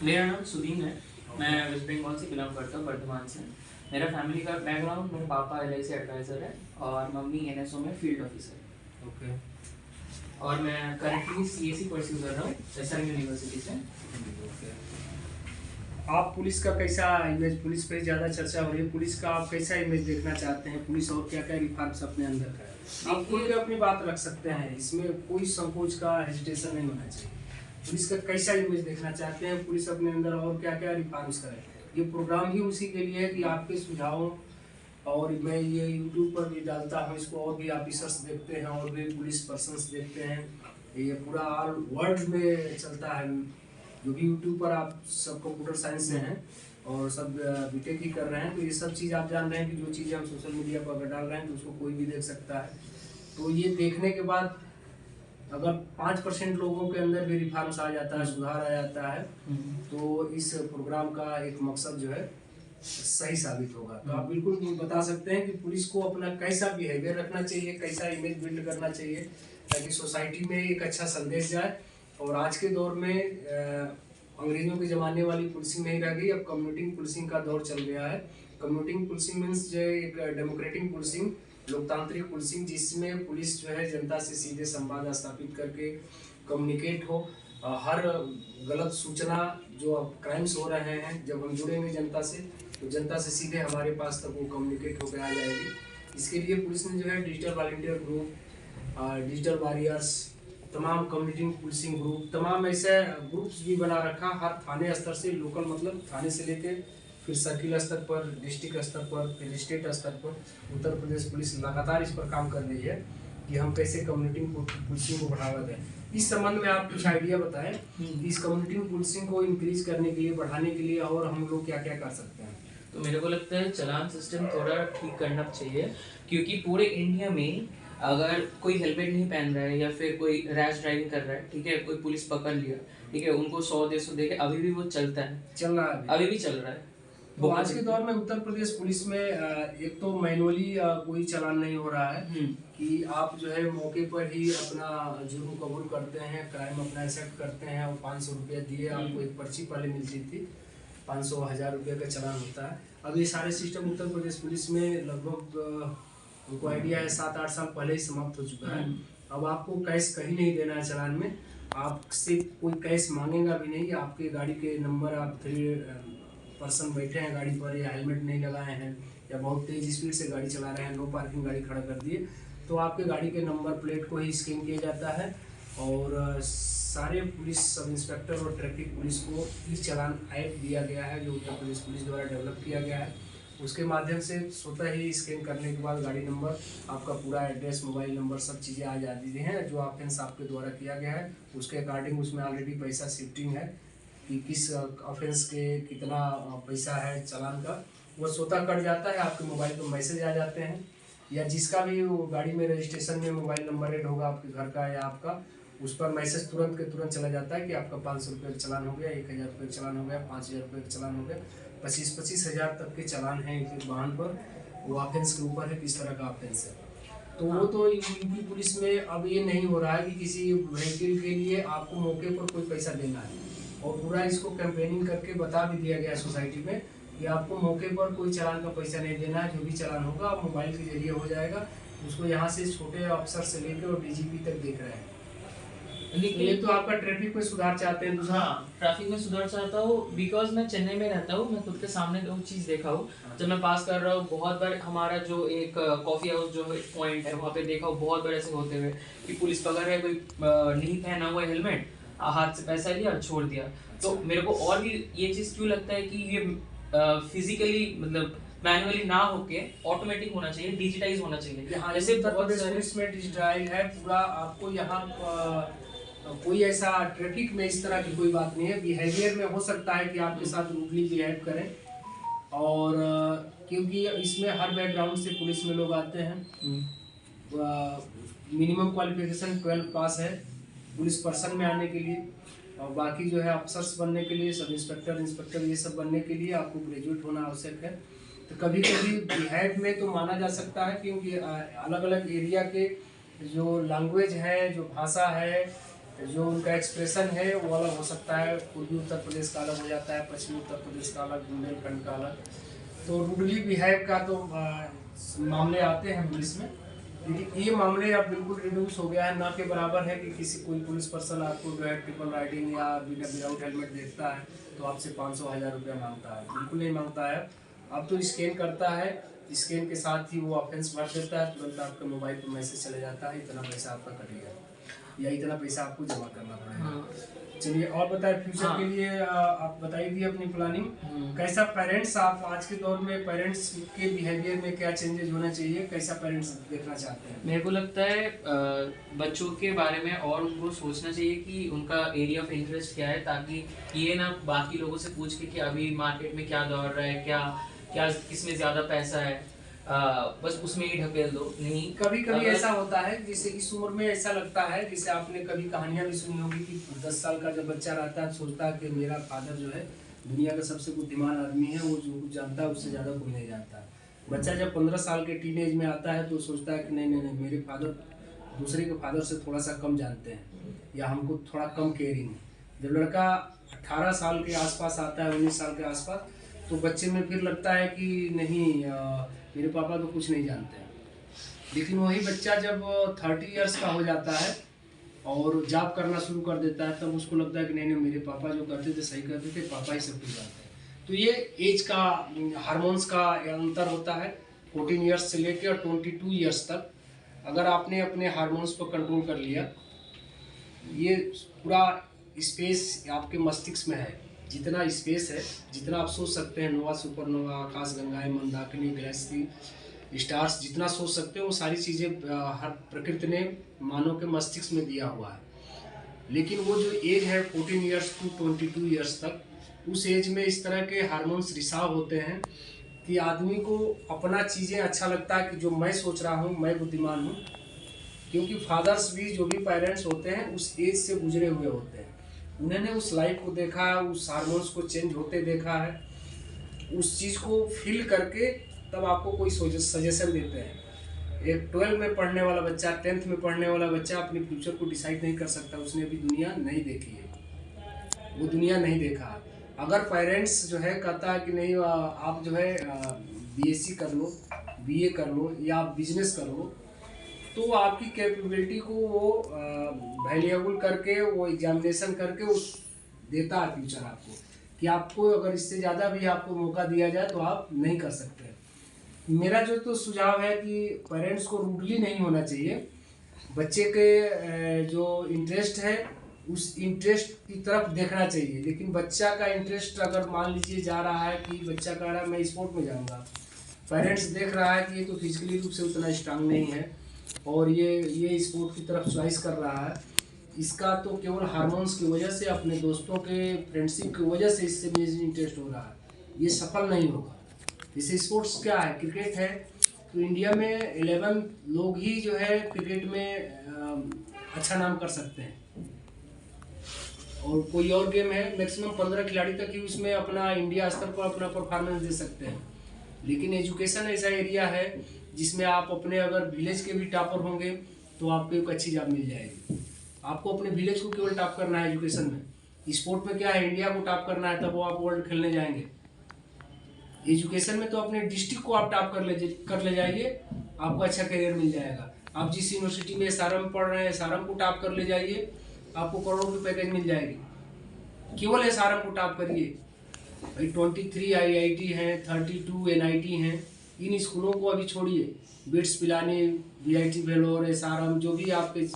मेरा नाम सुदीन है, मैं वेस्ट बंगाल से बिलोंग करता हूँ, वर्धमान से। मेरा फैमिली का बैकग्राउंड, मेरे पापा LIC एडवाइज़र है और मम्मी NSO में फील्ड ऑफिसर। ओके। और मैं करंटली CSE परस्यू कर रहा हूँ SRM यूनिवर्सिटी से। आप पुलिस का कैसा इमेज, पुलिस पे ज़्यादा चर्चा हो रही है, पुलिस का आप कैसा इमेज देखना चाहते हैं? पुलिस और क्या क्या रिफॉर्म्स अपने अंदर का है? आप खुल के अपनी बात रख सकते हैं, इसमें कोई संकोच का हेजिटेशन नहीं होना चाहिए। पुलिस का कैसा इमेज देखना चाहते हैं, पुलिस अपने अंदर और क्या क्या रिफॉर्म्स करे? ये प्रोग्राम ही उसी के लिए है कि आपके सुझावों, और मैं ये YouTube पर भी डालता हूँ, इसको और भी ऑफिसर्स देखते हैं और भी पुलिस पर्सन्स देखते हैं। ये पूरा ऑल वर्ल्ड में चलता है, जो भी YouTube पर आप सब कंप्यूटर साइंस से हैं और सब BTech ही कर रहे हैं, तो ये सब चीज़ आप जान रहे हैं कि जो चीज़ें हम सोशल मीडिया पर अगर डाल रहे हैं तो उसको कोई भी देख सकता है। तो ये देखने के बाद अगर 5% लोगों के अंदर भी रिफॉर्म्स आ जाता है, सुधार आ जाता है, तो इस प्रोग्राम का एक मकसद जो है सही साबित होगा। तो आप बिल्कुल बता सकते हैं कि पुलिस को अपना कैसा बिहेवियर रखना चाहिए, कैसा इमेज बिल्ड करना चाहिए, ताकि सोसाइटी में एक अच्छा संदेश जाए। और आज के दौर में अंग्रेजों के ज़माने वाली पुलिसिंग नहीं रह गई, अब कम्युनिटी पुलिसिंग का दौर चल गया है। कम्युनिटी पुलिसिंग मीन्स जो एक डेमोक्रेटिक पुलिसिंग, लोकतांत्रिक पुलिसिंग, जिसमें पुलिस जो है जनता से सीधे संवाद स्थापित करके कम्युनिकेट हो। हर गलत सूचना जो अब क्राइम्स हो रहे हैं, जब हम जुड़ेंगे जनता से, तो जनता से सीधे हमारे पास तक वो कम्युनिकेट होकर आ जाएगी। इसके लिए पुलिस ने जो है digital volunteer group, digital warriors, तमाम कम्युनिटी पुलिसिंग ग्रुप, तमाम ऐसे ग्रुप्स भी बना रखा। हर थाने स्तर से, लोकल मतलब थाने से लेके फिर सर्किल स्तर पर, डिस्ट्रिक्ट स्तर पर, फिर स्टेट स्तर पर उत्तर प्रदेश पुलिस लगातार इस पर काम कर रही है कि हम कैसे कम्युनिटी पुलिसिंग को बढ़ावा दें। इस संबंध में आप कुछ आइडिया बताएं कि इस कम्युनिटी पुलिसिंग को इंक्रीज करने के लिए, बढ़ाने के लिए और हम लोग क्या क्या कर सकते हैं? तो मेरे को लगता है चलान सिस्टम थोड़ा ठीक करना चाहिए, क्योंकि पूरे इंडिया में अगर कोई हेलमेट नहीं पहन रहा है या फिर कोई रैश ड्राइविंग कर रहा है, ठीक है, कोई पुलिस पकड़ लिया, ठीक है, उनको 100-150 देके अभी भी वो चल रहा है, अभी भी चल रहा है। तो आज के दौर में उत्तर प्रदेश पुलिस में एक तो मैनुअली कोई चालान नहीं हो रहा है कि आप जो है मौके पर ही अपना जुर्म कबूल करते हैं, क्राइम अपना एक्सेप्ट करते हैं और 500 रुपया दिए, आपको एक पर्ची पहले मिलती थी, 500-1000 रुपये का चालान होता है। अब ये सारे सिस्टम उत्तर प्रदेश पुलिस में लगभग उनको आइडिया है 7-8 साल पहले ही समाप्त हो चुका है। अब आपको कैश कहीं नहीं देना है चालान में, आपसे कोई कैश मांगेगा भी नहीं। आपके गाड़ी के नंबर, आप 3 पर्सन बैठे हैं गाड़ी पर या हेलमेट नहीं लगाए हैं या बहुत तेज स्पीड से गाड़ी चला रहे हैं, नो पार्किंग गाड़ी खड़ा कर दिए, तो आपके गाड़ी के नंबर प्लेट को ही स्कैन किया जाता है और सारे पुलिस सब इंस्पेक्टर और ट्रैफिक पुलिस को ई चालान ऐप दिया गया है, जो उत्तर प्रदेश पुलिस द्वारा डेवलप किया गया है। उसके माध्यम से स्वतः ही स्कैन करने के बाद गाड़ी नंबर, आपका पूरा एड्रेस, मोबाइल नंबर, सब चीज़ें आ जाती हैं। जो ऑफेंस आपके द्वारा किया गया है उसके अकॉर्डिंग उसमें ऑलरेडी पैसा शिफ्टिंग है कि किस ऑफेंस के कितना पैसा है चालान का, वो स्वतः कट जाता है। आपके मोबाइल पर मैसेज आ जाते हैं, या जिसका भी वो गाड़ी में रजिस्ट्रेशन में मोबाइल नंबर ऐड होगा आपके घर का या आपका, उस पर मैसेज तुरंत के तुरंत चला जाता है कि आपका 500 रुपये का चालान हो गया, 1000 रुपये का चालान हो गया, 5000 रुपये का चालान हो गया, 25-25 हज़ार तक के चालान हैं एक वाहन पर। वो ऑफेंस के ऊपर है किस तरह का ऑफेंस है। तो वो तो यूपी पुलिस में अब ये नहीं हो रहा है कि किसी व्हीकल के लिए आपको मौके पर कोई पैसा देना है, और पूरा इसको कैंपेनिंग करके बता भी दिया गया सोसाइटी में कि आपको मौके पर कोई चालान का पैसा नहीं देना है। जो भी चालान होगा आप मोबाइल के जरिए हो जाएगा। उसको यहाँ से छोटे अफसर से लेकर और DGP तक देख रहे हैं। ये तो आपका ट्रैफिक में सुधार चाहते हैं। दूसरा हाँ, ट्रैफिक में सुधार चाहता हूँ बिकॉज मैं चेन्नई में रहता हूँ, मैं खुद के सामने वो चीज़ देखा हूँ। जब मैं पास कर रहा हूँ बहुत बार हमारा जो एक कॉफ़ी हाउस जो पॉइंट है वहाँ पे देखा हूँ बहुत बार ऐसे होते हुए कि पुलिस पकड़ रहे, कोई नहीं पहना हुआ हेलमेट, हाथ से पैसा लिया और छोड़ दिया। तो मेरे को और भी ये चीज़ क्यों लगता है कि ये फिजिकली मतलब मैनुअली ना होके ऑटोमेटिक होना चाहिए, डिजिटाइज होना चाहिए। हाँ, जैसे उत्तर बहुत प्रदेश सारे पुलिस में डिजिटाइज है पूरा। आपको यहाँ कोई ऐसा ट्रैफिक में इस तरह की कोई बात नहीं है। बिहेवियर में हो सकता है कि आपके साथ रूडली बिहेव करें, और क्योंकि इसमें हर बैकग्राउंड से पुलिस में लोग आते हैं। मिनिमम क्वालिफिकेशन 12 पास है पुलिस पर्सन में आने के लिए, और बाकी जो है अफसर्स बनने के लिए, सब इंस्पेक्टर इंस्पेक्टर ये सब बनने के लिए आपको ग्रेजुएट होना आवश्यक है। तो कभी कभी बिहेव में तो माना जा सकता है, क्योंकि अलग अलग एरिया के जो लैंग्वेज है, जो भाषा है, जो उनका एक्सप्रेशन है वो अलग हो सकता है। पूर्वी उत्तर प्रदेश का अलग हो जाता है, पश्चिमी उत्तर प्रदेश का अलग, बुंदेलखंड का अलग। तो रूडली बिहेव का तो मामले आते हैं पुलिस में, लेकिन ये मामले अब बिल्कुल रिड्यूस हो गया है, ना के बराबर है कि कोई पुलिस पर्सन आपको जो है ट्रिपल राइडिंग या विदाउट हेलमेट देखता है तो आपसे 500-1000 रुपया मांगता है। बिल्कुल नहीं मांगता है। अब तो स्कैन करता है, स्कैन के साथ ही वो ऑफेंस भर देता है, तुरंत आपके मोबाइल पर मैसेज चले जाता है इतना पैसा आपका कटेगा या इतना पैसा आपको जमा करना पड़ेगा। चलिए और बताएं फ्यूचर के लिए आप बताइए दी अपनी प्लानिंग कैसा। पेरेंट्स, आप आज के दौर में पेरेंट्स के बिहेवियर में क्या चेंजेस होना चाहिए, कैसा पेरेंट्स देखना चाहते हैं? मेरे को लगता है बच्चों के बारे में और उनको सोचना चाहिए कि उनका एरिया ऑफ इंटरेस्ट क्या है, ताकि ये ना बाकी लोगों से पूछ के कि अभी मार्केट में क्या दौड़ रहा है, क्या किसमें ज़्यादा पैसा है, बस उसमें ही ढकेल दो। नहीं, कभी कभी ऐसा होता है जैसे इस उम्र में ऐसा लगता है, जैसे आपने कभी कहानियां भी सुनी होगी कि 10 साल का जब बच्चा रहता है सोचता है कि मेरा फादर जो है दुनिया का सबसे बुद्धिमान आदमी है, वो जो कुछ जानता है उससे ज़्यादा कोई नहीं जानता। बच्चा जब 15 साल के टीनेज में आता है तो सोचता है कि नहीं, मेरे फादर दूसरे के फादर से थोड़ा सा कम जानते हैं या हमको थोड़ा कम केयरिंग है। जब लड़का 18 साल के आसपास आता है, 19 साल के आसपास, तो बच्चे में फिर लगता है कि नहीं मेरे पापा तो कुछ नहीं जानते हैं। लेकिन वही बच्चा जब 30 इयर्स का हो जाता है और जॉब करना शुरू कर देता है, तब उसको लगता है कि नहीं मेरे पापा जो करते थे सही करते थे, पापा ही सब कुछ जानते हैं। तो ये एज का, हार्मोन्स का अंतर होता है। 14 इयर्स से लेकर 22 इयर्स तक अगर आपने अपने हार्मोन्स पर कंट्रोल कर लिया, ये पूरा स्पेस आपके मस्तिष्क में है। जितना स्पेस है, जितना आप सोच सकते हैं, नोवा, सुपरनोवा, आकाश गंगाएं, मंदाकिनी, गैलेक्सी, स्टार्स, जितना सोच सकते हैं वो सारी चीज़ें हर प्रकृति ने मानव के मस्तिष्क में दिया हुआ है। लेकिन वो जो एज है 14 इयर्स टू 22 इयर्स तक, उस एज में इस तरह के हार्मोन्स रिसाव होते हैं कि आदमी को अपना चीज़ें अच्छा लगता है कि जो मैं सोच रहा हूँ मैं बुद्धिमान हूँ। क्योंकि फादर्स भी, जो भी पेरेंट्स होते हैं, उस एज से गुजरे हुए होते हैं। उन्होंने उस लाइफ को देखा है, उस हार्मोन्स को चेंज होते देखा है, उस चीज़ को फील करके तब आपको कोई सजेशन देते हैं। एक 12 में पढ़ने वाला बच्चा, 10th में पढ़ने वाला बच्चा अपने फ्यूचर को डिसाइड नहीं कर सकता। उसने अभी दुनिया नहीं देखी है, वो दुनिया नहीं देखा। अगर पेरेंट्स जो है कहता है कि नहीं आप जो है BSc कर लो, BA कर लो या आप बिजनेस कर लो, तो आपकी कैपेबिलिटी को वो वैल्यूएबल करके, वो एग्जामिनेशन करके उस देता है फ्यूचर आपको, कि आपको अगर इससे ज़्यादा भी आपको मौका दिया जाए तो आप नहीं कर सकते। मेरा जो तो सुझाव है कि पेरेंट्स को रूडली नहीं होना चाहिए। बच्चे के जो इंटरेस्ट है उस इंटरेस्ट की तरफ देखना चाहिए। लेकिन बच्चा का इंटरेस्ट अगर मान लीजिए जा रहा है कि बच्चा कह रहा है मैं स्पोर्ट में जाऊँगा, पेरेंट्स देख रहा है कि ये तो फिजिकली रूप से उतना स्ट्रांग नहीं है और ये स्पोर्ट की तरफ चॉइस कर रहा है, इसका तो केवल हार्मोन्स की वजह से, अपने दोस्तों के फ्रेंडशिप की वजह से इससे भी इंटरेस्ट हो रहा है, ये सफल नहीं होगा। जैसे स्पोर्ट्स क्या है, क्रिकेट है, तो इंडिया में 11 लोग ही जो है क्रिकेट में अच्छा नाम कर सकते हैं, और कोई और गेम है मैक्सिमम 15 खिलाड़ी तक ही उसमें अपना इंडिया स्तर पर अपना परफॉर्मेंस दे सकते हैं। लेकिन एजुकेशन ऐसा एरिया है जिसमें आप अपने अगर विलेज के भी टॉपर होंगे तो आपको एक अच्छी जॉब मिल जाएगी। आपको अपने विलेज को केवल टॉप करना है एजुकेशन में। स्पोर्ट में क्या है, इंडिया को टॉप करना है, तब वो आप वर्ल्ड खेलने जाएंगे। एजुकेशन में तो अपने डिस्ट्रिक्ट को आप टॉप कर ले जाइए, आपको अच्छा करियर मिल जाएगा। आप जिस यूनिवर्सिटी में SRM पढ़ रहे हैं, SRM को टॉप कर ले जाइए, आपको करोड़ों की पैकेज मिल जाएगी। केवल SRM को टॉप करिए भाई। 23 IIT हैं, 32 NIT हैं। इन स्कूलों को अभी छोड़िए, बिट्स पिलानी, VIT वेलोर, SRM, जो भी आपके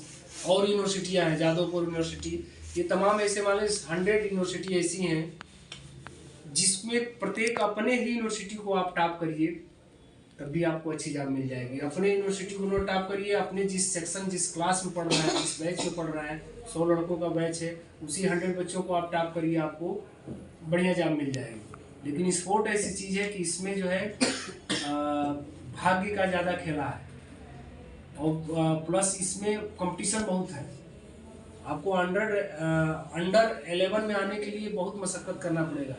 और यूनिवर्सिटियां हैं, जादवपुर यूनिवर्सिटी, ये तमाम ऐसे मान लीजिए 100 यूनिवर्सिटी ऐसी हैं जिसमें प्रत्येक अपने ही यूनिवर्सिटी को आप टॉप करिए, तब भी आपको अच्छी जॉब मिल जाएगी। अपने यूनिवर्सिटी को टॉप करिए, अपने जिस सेक्शन, जिस क्लास में पढ़ रहा है, जिस बैच में पढ़ रहा है, 100 लड़कों का बैच है, उसी 100 बच्चों को आप टॉप करिए, आपको बढ़िया जॉब मिल जाएगी। लेकिन स्पोर्ट ऐसी चीज़ है कि इसमें जो है भाग्य का ज़्यादा खेला है, और प्लस इसमें कंपटीशन बहुत है। आपको अंडर 11 में आने के लिए बहुत मशक्कत करना पड़ेगा।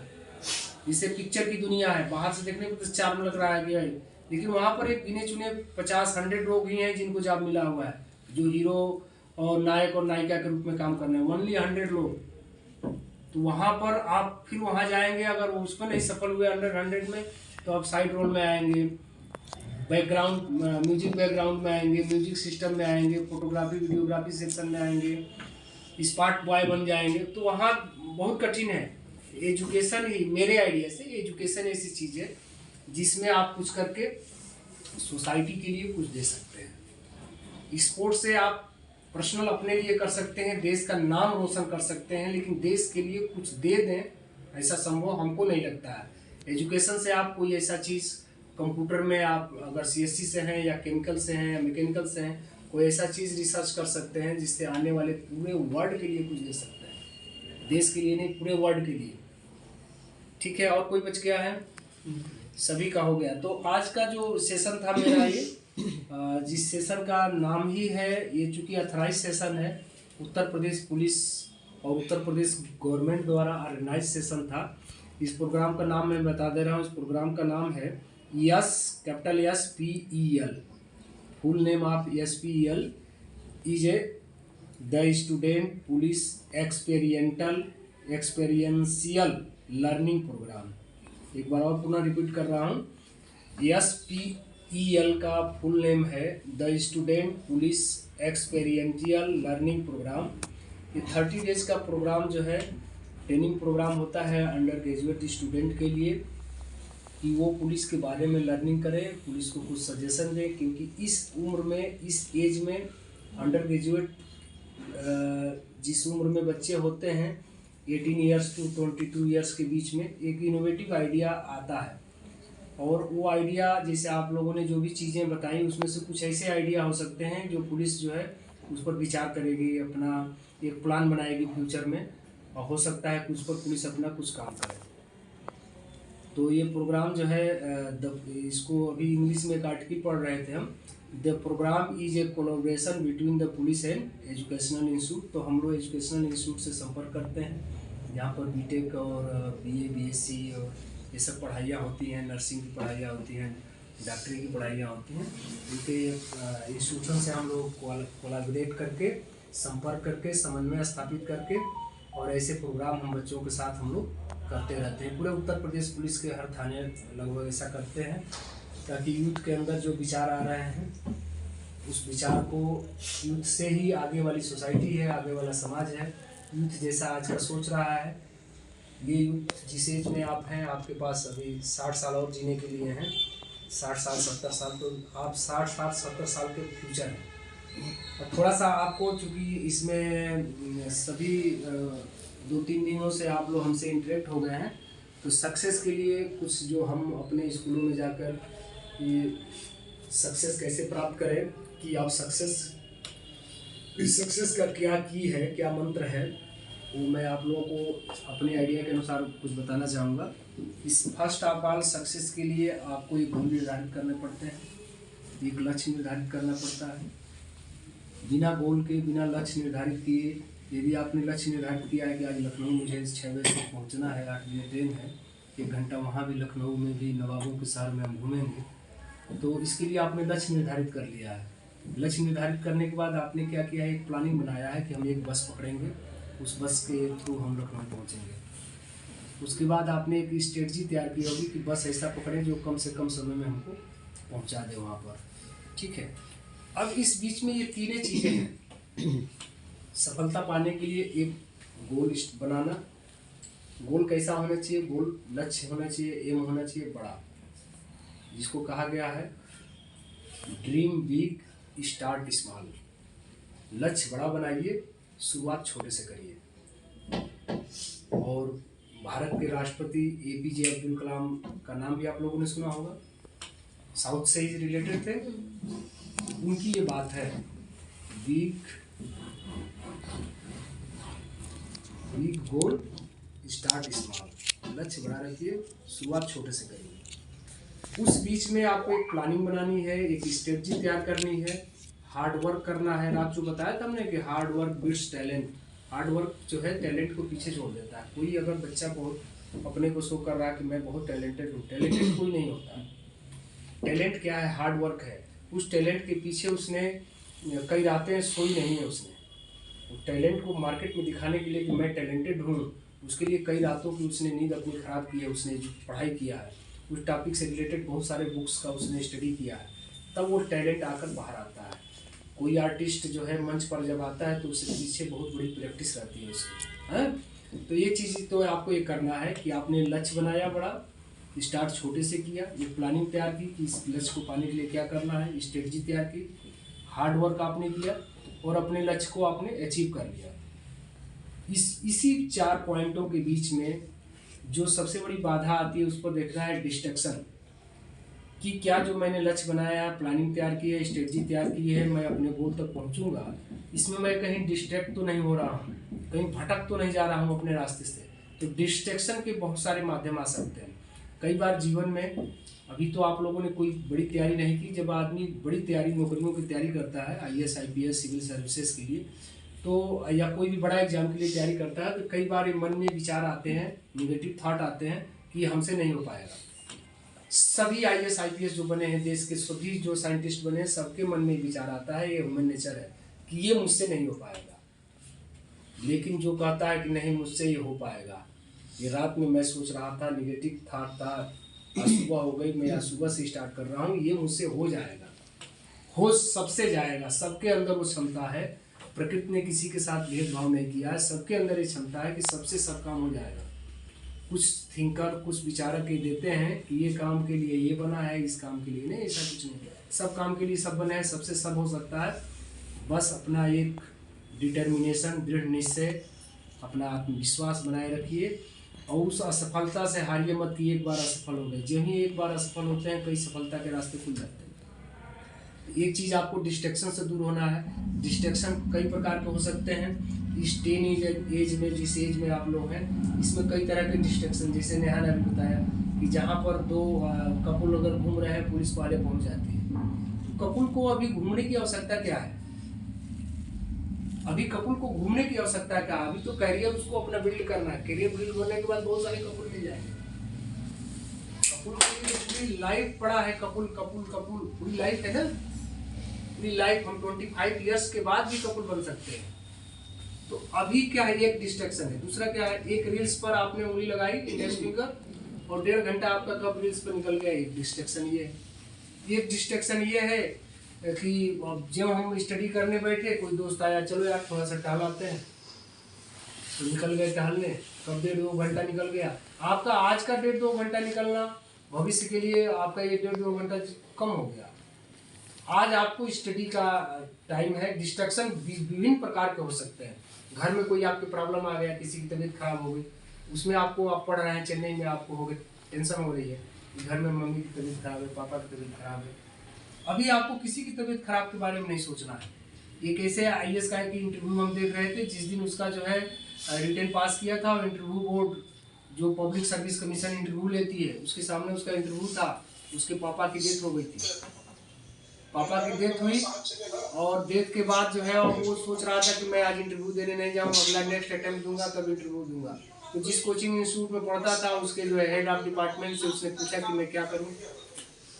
जिससे पिक्चर की दुनिया है, बाहर से देखने को तो चार्म लग रहा है कि भाई, लेकिन वहाँ पर एक गिने चुने 50-100 लोग ही हैं जिनको जॉब मिला हुआ है, जो हीरो और नायक और नायिका के रूप में काम करने हैं, ओनली 100 लोग। तो वहाँ पर आप फिर वहाँ जाएंगे, अगर उसमें नहीं सफल हुए अंडर 100 में, तो आप साइड रोल में आएंगे, बैकग्राउंड म्यूजिक बैकग्राउंड में आएंगे, म्यूजिक सिस्टम में आएंगे, फोटोग्राफी वीडियोग्राफी सेक्शन में आएंगे, स्पॉट बॉय बन जाएंगे। तो वहाँ बहुत कठिन है। एजुकेशन ही, मेरे आइडिया से, एजुकेशन ऐसी चीज़ है जिसमें आप कुछ करके सोसाइटी के लिए कुछ दे सकते हैं। स्पोर्ट से आप पर्सनल अपने लिए कर सकते हैं, देश का नाम रोशन कर सकते हैं, लेकिन देश के लिए कुछ दे दें ऐसा संभव हमको नहीं लगता है। एजुकेशन से आप कोई ऐसा चीज़, कंप्यूटर में आप अगर CSC से हैं या केमिकल से हैं या मैकेनिकल से हैं, कोई ऐसा चीज़ रिसर्च कर सकते हैं जिससे आने वाले पूरे वर्ल्ड के लिए कुछ दे सकते हैं, देश के लिए नहीं, पूरे वर्ल्ड के लिए। ठीक है, और कोई बच गया है? सभी का हो गया। तो आज का जो सेशन था मेरा ये, जिस सेशन का नाम ही है, ये चूँकि ऑथराइज सेशन है, उत्तर प्रदेश पुलिस और उत्तर प्रदेश गवर्नमेंट द्वारा ऑर्गेनाइज सेशन था। इस प्रोग्राम का नाम मैं बता दे रहा हूँ। इस प्रोग्राम का नाम है capital SPEL, full name of SPEL is the student police experiential learning program. एक बार और पुनः रिपीट कर रहा हूँ, SPEL का फुल नेम है the student police experiential learning program. ये 30 डेज का प्रोग्राम जो है, ट्रेनिंग प्रोग्राम होता है अंडर ग्रेजुएट स्टूडेंट के लिए, कि वो पुलिस के बारे में लर्निंग करे, पुलिस को कुछ सजेशन दे, क्योंकि इस उम्र में, इस एज में अंडर ग्रेजुएट जिस उम्र में बच्चे होते हैं 18 ईयर्स टू 22 ईयर्स के बीच में, एक इनोवेटिव आइडिया आता है। और वो आइडिया, जैसे आप लोगों ने जो भी चीज़ें बताई, उसमें से कुछ ऐसे आइडिया हो सकते हैं जो पुलिस जो है उस पर विचार करेगी, अपना एक प्लान बनाएगी फ्यूचर में, और हो सकता है कि उस पर पुलिस अपना कुछ काम करे। तो ये प्रोग्राम जो है, इसको अभी इंग्लिश में एक आर्टिकल पढ़ रहे थे हम, the program is a collaboration between the police and educational institute. तो हम लोग एजुकेशनल इंस्टीट्यूट से संपर्क करते हैं, यहाँ पर BTech और BA BSc और ये सब पढ़ाइयाँ होती हैं, नर्सिंग की पढ़ाइयाँ होती हैं, डॉक्टरी की पढ़ाइयाँ होती हैं। उनके इंस्टीट्यूशन से हम लोग कोलैबोरेट करके, संपर्क करके, समन्वय स्थापित करके, और ऐसे प्रोग्राम हम बच्चों के साथ हम लोग करते रहते हैं। पूरे उत्तर प्रदेश पुलिस के हर थाने लगभग ऐसा करते हैं, ताकि यूथ के अंदर जो विचार आ रहे हैं, उस विचार को, यूथ से ही आगे वाली सोसाइटी है, आगे वाला समाज है। यूथ जैसा आज का सोच रहा है, ये यूथ जिस एज में आप हैं, आपके पास अभी 60 साल और जीने के लिए हैं, 60 साल 70 साल, तो आप 60 साल 70 साल के फ्यूचर हैं। और थोड़ा सा आपको, चूँकि इसमें सभी 2-3 दिनों से आप लोग हमसे इंटरेक्ट हो गए हैं, तो सक्सेस के लिए कुछ जो हम अपने स्कूलों में जाकर ये सक्सेस कैसे प्राप्त करें, कि आप सक्सेस का क्या की है, क्या मंत्र है, वो मैं आप लोगों को अपने आइडिया के अनुसार कुछ बताना चाहूँगा। इस फर्स्ट ऑफ ऑल सक्सेस के लिए आपको एक गोल निर्धारित करने पड़ते हैं, एक लक्ष्य निर्धारित करना पड़ता है। बिना गोल के, बिना लक्ष्य निर्धारित किए, यदि आपने लक्ष्य निर्धारित किया है कि आज लखनऊ मुझे 6 बजे तक पहुँचना है, 8 बजे ट्रेन है, 1 घंटा वहाँ भी लखनऊ में भी नवाबों के शहर में हम घूमेंगे, तो इसके लिए आपने लक्ष्य निर्धारित कर लिया है। लक्ष्य निर्धारित करने के बाद आपने क्या किया है, एक प्लानिंग बनाया है कि हम एक बस पकड़ेंगे, उस बस के थ्रू हम लखनऊ पहुँचेंगे। उसके बाद आपने एक स्ट्रेटजी तैयार की होगी कि बस ऐसा पकड़ें जो कम से कम समय में हमको पहुँचा दे वहाँ पर। ठीक है, अब इस बीच में ये तीनों चीज़ें हैं, सफलता पाने के लिए एक गोल बनाना। गोल कैसा होना चाहिए? गोल लक्ष्य होना चाहिए, एम होना चाहिए बड़ा, जिसको कहा गया है ड्रीम बिग स्टार्ट स्मॉल। लक्ष्य बड़ा बनाइए, शुरुआत छोटे से करिए। और भारत के राष्ट्रपति APJ अब्दुल कलाम का नाम भी आप लोगों ने सुना होगा, साउथ से ही रिलेटेड थे। उनकी ये बात है, बिग गोल स्टार्ट स्मॉल। लक्ष्य बड़ा रखिए, शुरुआत छोटे से करिए। उस बीच में आपको एक प्लानिंग बनानी है, एक स्ट्रेटजी तैयार करनी है, हार्ड वर्क करना है। रात जो बताया था हमने कि hard work bits talent. Hard work जो है टैलेंट को पीछे छोड़ देता है। कोई अगर बच्चा बहुत अपने को शो कर रहा है कि मैं बहुत टैलेंटेड हूँ, टैलेंटेड कोई नहीं होता। टैलेंट क्या है? हार्ड वर्क है। उस टैलेंट के पीछे उसने कई रातें सोई नहीं है। उसने टैलेंट को मार्केट में दिखाने के लिए कि मैं टैलेंटेड हूँ, उसके लिए कई रातों की उसने नींद अपनी ख़राब की है। उसने जो पढ़ाई किया है, उस टॉपिक से रिलेटेड बहुत सारे बुक्स का उसने स्टडी किया है, तब वो टैलेंट आकर बाहर आता है। कोई आर्टिस्ट जो है मंच पर जब आता है तो उसके पीछे बहुत बड़ी प्रैक्टिस रहती है उसकी, है। तो ये चीज़ तो आपको ये करना है कि आपने लक्ष्य बनाया बड़ा, स्टार्ट छोटे से किया, ये प्लानिंग तैयार की कि इस लक्ष्य को पाने के लिए क्या करना है, स्ट्रेटजी तैयार की, हार्ड वर्क आपने किया और अपने लक्ष्य को आपने अचीव कर लिया। इसी 4 पॉइंटों के बीच में जो सबसे बड़ी बाधा आती है उस पर देखना है डिस्ट्रैक्शन, कि क्या जो मैंने लक्ष्य बनाया, प्लानिंग तैयार की है, स्ट्रेटजी तैयार की है, मैं अपने गोल तक पहुंचूंगा, इसमें मैं कहीं डिस्ट्रैक्ट तो नहीं हो रहा हूँ, कहीं भटक तो नहीं जा रहा हूँ अपने रास्ते से। तो डिस्ट्रैक्शन के बहुत सारे माध्यम आ सकते हैं। कई बार जीवन में, अभी तो आप लोगों ने कोई बड़ी तैयारी नहीं की, जब आदमी बड़ी तैयारी नौकरियों की तैयारी करता है, IAS IPS सिविल सर्विसेज के लिए, तो या कोई भी बड़ा एग्जाम के लिए तैयारी करता है, तो कई बार मन में विचार आते हैं, निगेटिव थॉट आते हैं कि हमसे नहीं हो पाएगा। सभी IAS IPS जो बने हैं, देश के सभी जो साइंटिस्ट बने हैं, सबके मन में विचार आता है, ये ह्यूमन नेचर है कि ये मुझसे नहीं हो पाएगा। लेकिन जो कहता है कि नहीं मुझसे ये हो पाएगा, ये रात में मैं सोच रहा था, निगेटिव थॉट था, आज सुबह हो गई, मैं आज सुबह से स्टार्ट कर रहा हूँ, ये मुझसे हो जाएगा, हो सबसे जाएगा। सबके अंदर वो क्षमता है, प्रकृति ने किसी के साथ भेदभाव नहीं किया है, सबके अंदर ये क्षमता है कि सबसे सब काम हो जाएगा। कुछ थिंकर, कुछ विचारक ये देते हैं कि ये काम के लिए ये बना है, इस काम के लिए नहीं, ऐसा कुछ नहीं। सब काम के लिए सब बना है, सबसे सब हो सकता है। बस अपना एक डिटर्मिनेशन, दृढ़ निश्चय, अपना आत्मविश्वास बनाए रखिए और उस असफलता से हारिए मत कि एक बार असफल हो गए। जो ही एक बार असफल होते हैं, कई सफलता के रास्ते खुल जाते हैं। एक चीज़ आपको डिस्ट्रैक्शन से दूर होना है। डिस्ट्रैक्शन कई प्रकार के हो सकते हैं। इस टीनेज एज में, जिस एज में आप लोग हैं, इसमें कई तरह के डिस्ट्रैक्शन, जैसे नेहा ने अभी बताया कि जहाँ पर 2 कपल अगर घूम रहे हैं, पुलिस वाले पहुँच जाती है, तो कपल को अभी घूमने की आवश्यकता क्या है? अभी कपल को घूमने की आवश्यकता क्या? अभी तो करियर उसको अपना बिल्ड करना है। करियर बिल्ड होने के बाद बहुत सारे कपल मिल जाएंगे। कपल के लिए पूरी लाइफ पड़ा है, कपल पूरी लाइफ है ना, पूरी लाइफ। हम 25 ईयर्स के बाद भी कपल बन सकते हैं। तो अभी क्या है, एक डिस्ट्रैक्शन है। दूसरा क्या है, एक रील्स पर आपने उंगली लगाई, इंडेक्स फिंगर, और 1.5 घंटा आपका कब रील्स पर निकल गया। एक डिस्ट्रैक्शन ये है। एक डिस्ट्रैक्शन ये है कि जब हम स्टडी करने बैठे, कोई दोस्त आया, चलो यार थोड़ा सा टहलाते हैं, तो निकल गए टहलने, कब 1.5-2 घंटा निकल गया। आपका आज का 1.5-2 घंटा निकलना भविष्य के लिए आपका ये 1.5-2 घंटा कम हो गया। आज आपको स्टडी का टाइम है। डिस्ट्रैक्शन विभिन्न प्रकार के हो सकते हैं। घर में कोई आपकी प्रॉब्लम आ गया, किसी की तबीयत खराब हो गई, उसमें आपको, आप पढ़ रहे हैं चेन्नई में, आपको हो गई टेंशन हो रही है, घर में मम्मी की तबीयत खराब है, पापा की तबीयत खराब है। अभी आपको किसी की तबीयत खराब के बारे में नहीं सोचना है। एक ऐसे IAS का है कि इंटरव्यू हम देख रहे थे, जिस दिन उसका जो है रिटन पास किया था, और इंटरव्यू बोर्ड जो पब्लिक सर्विस कमीशन इंटरव्यू लेती है, उसके सामने उसका इंटरव्यू था, उसके पापा की डेथ हो गई थी। पापा की डेथ हुई और डेथ के बाद जो है वो सोच रहा था कि मैं आज इंटरव्यू देने नहीं जाऊँ, अगला नेक्स्ट अटेम्प्ट दूंगा तब इंटरव्यू दूंगा। तो जिस कोचिंग इंस्टीट्यूट में पढ़ता था, उसके जो है हेड ऑफ डिपार्टमेंट से उसने पूछा कि मैं क्या करूँ,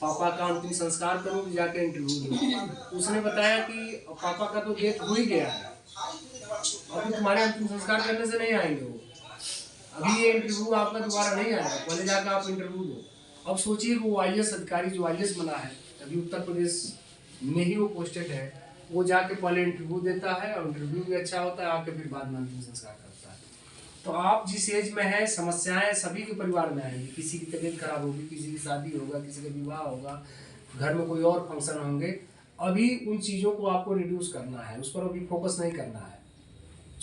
पापा का अंतिम संस्कार करूँ कि जाके इंटरव्यू दूँ। उसने बताया कि पापा का तो डेथ हो ही गया है, अभी तुम्हारे अंतिम संस्कार करने से नहीं आएंगे वो, अभी ये इंटरव्यू आपका दोबारा नहीं आएगा, पहले जाकर आप इंटरव्यू दो। अब सोचिए वो IAS अधिकारी जो IAS बना है, अभी उत्तर प्रदेश में ही वो पोस्टेड है, वो जाके पहले इंटरव्यू देता है और इंटरव्यू भी अच्छा होता है, आके फिर बाद में अंतिम संस्कार करता है। तो आप जिस एज में है, समस्याएं सभी के परिवार में आएंगी। किसी की तबीयत खराब होगी, किसी की शादी होगा, किसी का विवाह होगा, घर में कोई और फंक्शन होंगे। अभी उन चीज़ों को आपको रिड्यूस करना है, उस पर अभी फोकस नहीं करना है।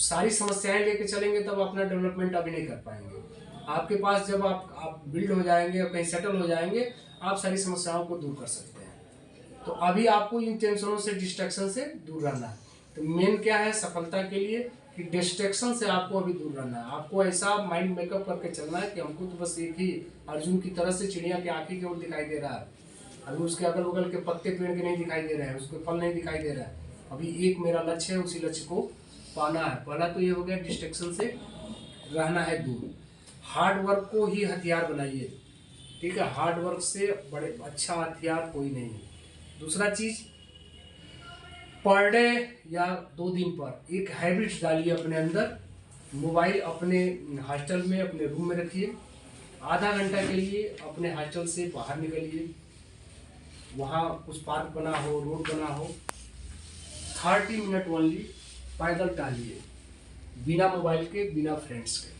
सारी समस्याएं लेके चलेंगे तब अपना डेवलपमेंट अभी नहीं कर पाएंगे। आपके पास जब आप बिल्ड हो जाएंगे और कहीं सेटल हो जाएंगे, आप सारी समस्याओं को दूर कर सकते हैं। तो अभी आपको इन टेंशनों से, डिस्ट्रैक्शन से दूर रहना है। तो मेन क्या है सफलता के लिए कि डिस्ट्रैक्शन से आपको अभी दूर रहना है। आपको ऐसा माइंड मेकअप करके चलना है कि हमको तो बस एक ही अर्जुन की तरह से चिड़िया की आँखी की ओर दिखाई दे रहा है, अभी उसके अगल बगल के पत्ते पेड़ के नहीं दिखाई दे रहे हैं, उसके फल नहीं दिखाई दे रहा है। अभी एक मेरा लक्ष्य है, उसी लक्ष्य को पाना है। पहला तो ये हो गया, डिस्ट्रैक्शन से रहना है दूर। हार्ड वर्क को ही हथियार बनाइए, ठीक है। हार्ड वर्क से बड़े अच्छा हथियार कोई नहीं है। दूसरा चीज, पर डे या 2 दिन पर एक हैबिट डालिए अपने अंदर। मोबाइल अपने हॉस्टल में, अपने रूम में रखिए। आधा घंटा के लिए अपने हॉस्टल से बाहर निकलिए, वहाँ कुछ पार्क बना हो, रोड बना हो, 30 मिनट ओनली पैदल टहलिए, बिना मोबाइल के, बिना फ्रेंड्स के।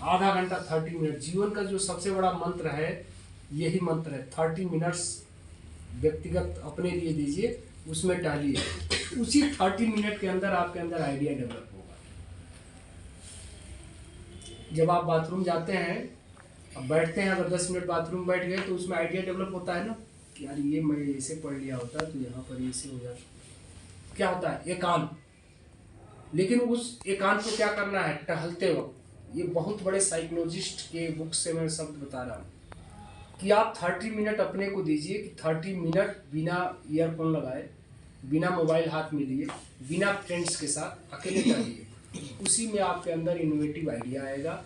आधा घंटा 30 मिनट, जीवन का जो सबसे बड़ा मंत्र है यही मंत्र है। 30 मिनट्स व्यक्तिगत अपने लिए दीजिए, उसमें टहलिए। उसी 30 मिनट के अंदर आपके अंदर आइडिया डेवलप होगा। जब आप बाथरूम जाते हैं, अब बैठते हैं, अगर 10 मिनट बाथरूम बैठ गए तो उसमें आइडिया डेवलप होता है ना कि यार ये मैं ऐसे पढ़ लिया होता तो यहाँ पर ऐसे हो जाता। क्या होता है? एकांत। लेकिन उस एकांत को क्या करना है? टहलते वक्त। ये बहुत बड़े साइकोलॉजिस्ट के बुक से मैं शब्द बता रहा हूँ कि आप 30 मिनट अपने को दीजिए कि 30 मिनट बिना ईयरफोन लगाए, बिना मोबाइल हाथ में लिए, बिना फ्रेंड्स के साथ अकेले टहलिए। उसी में आपके अंदर इनोवेटिव आइडिया आएगा,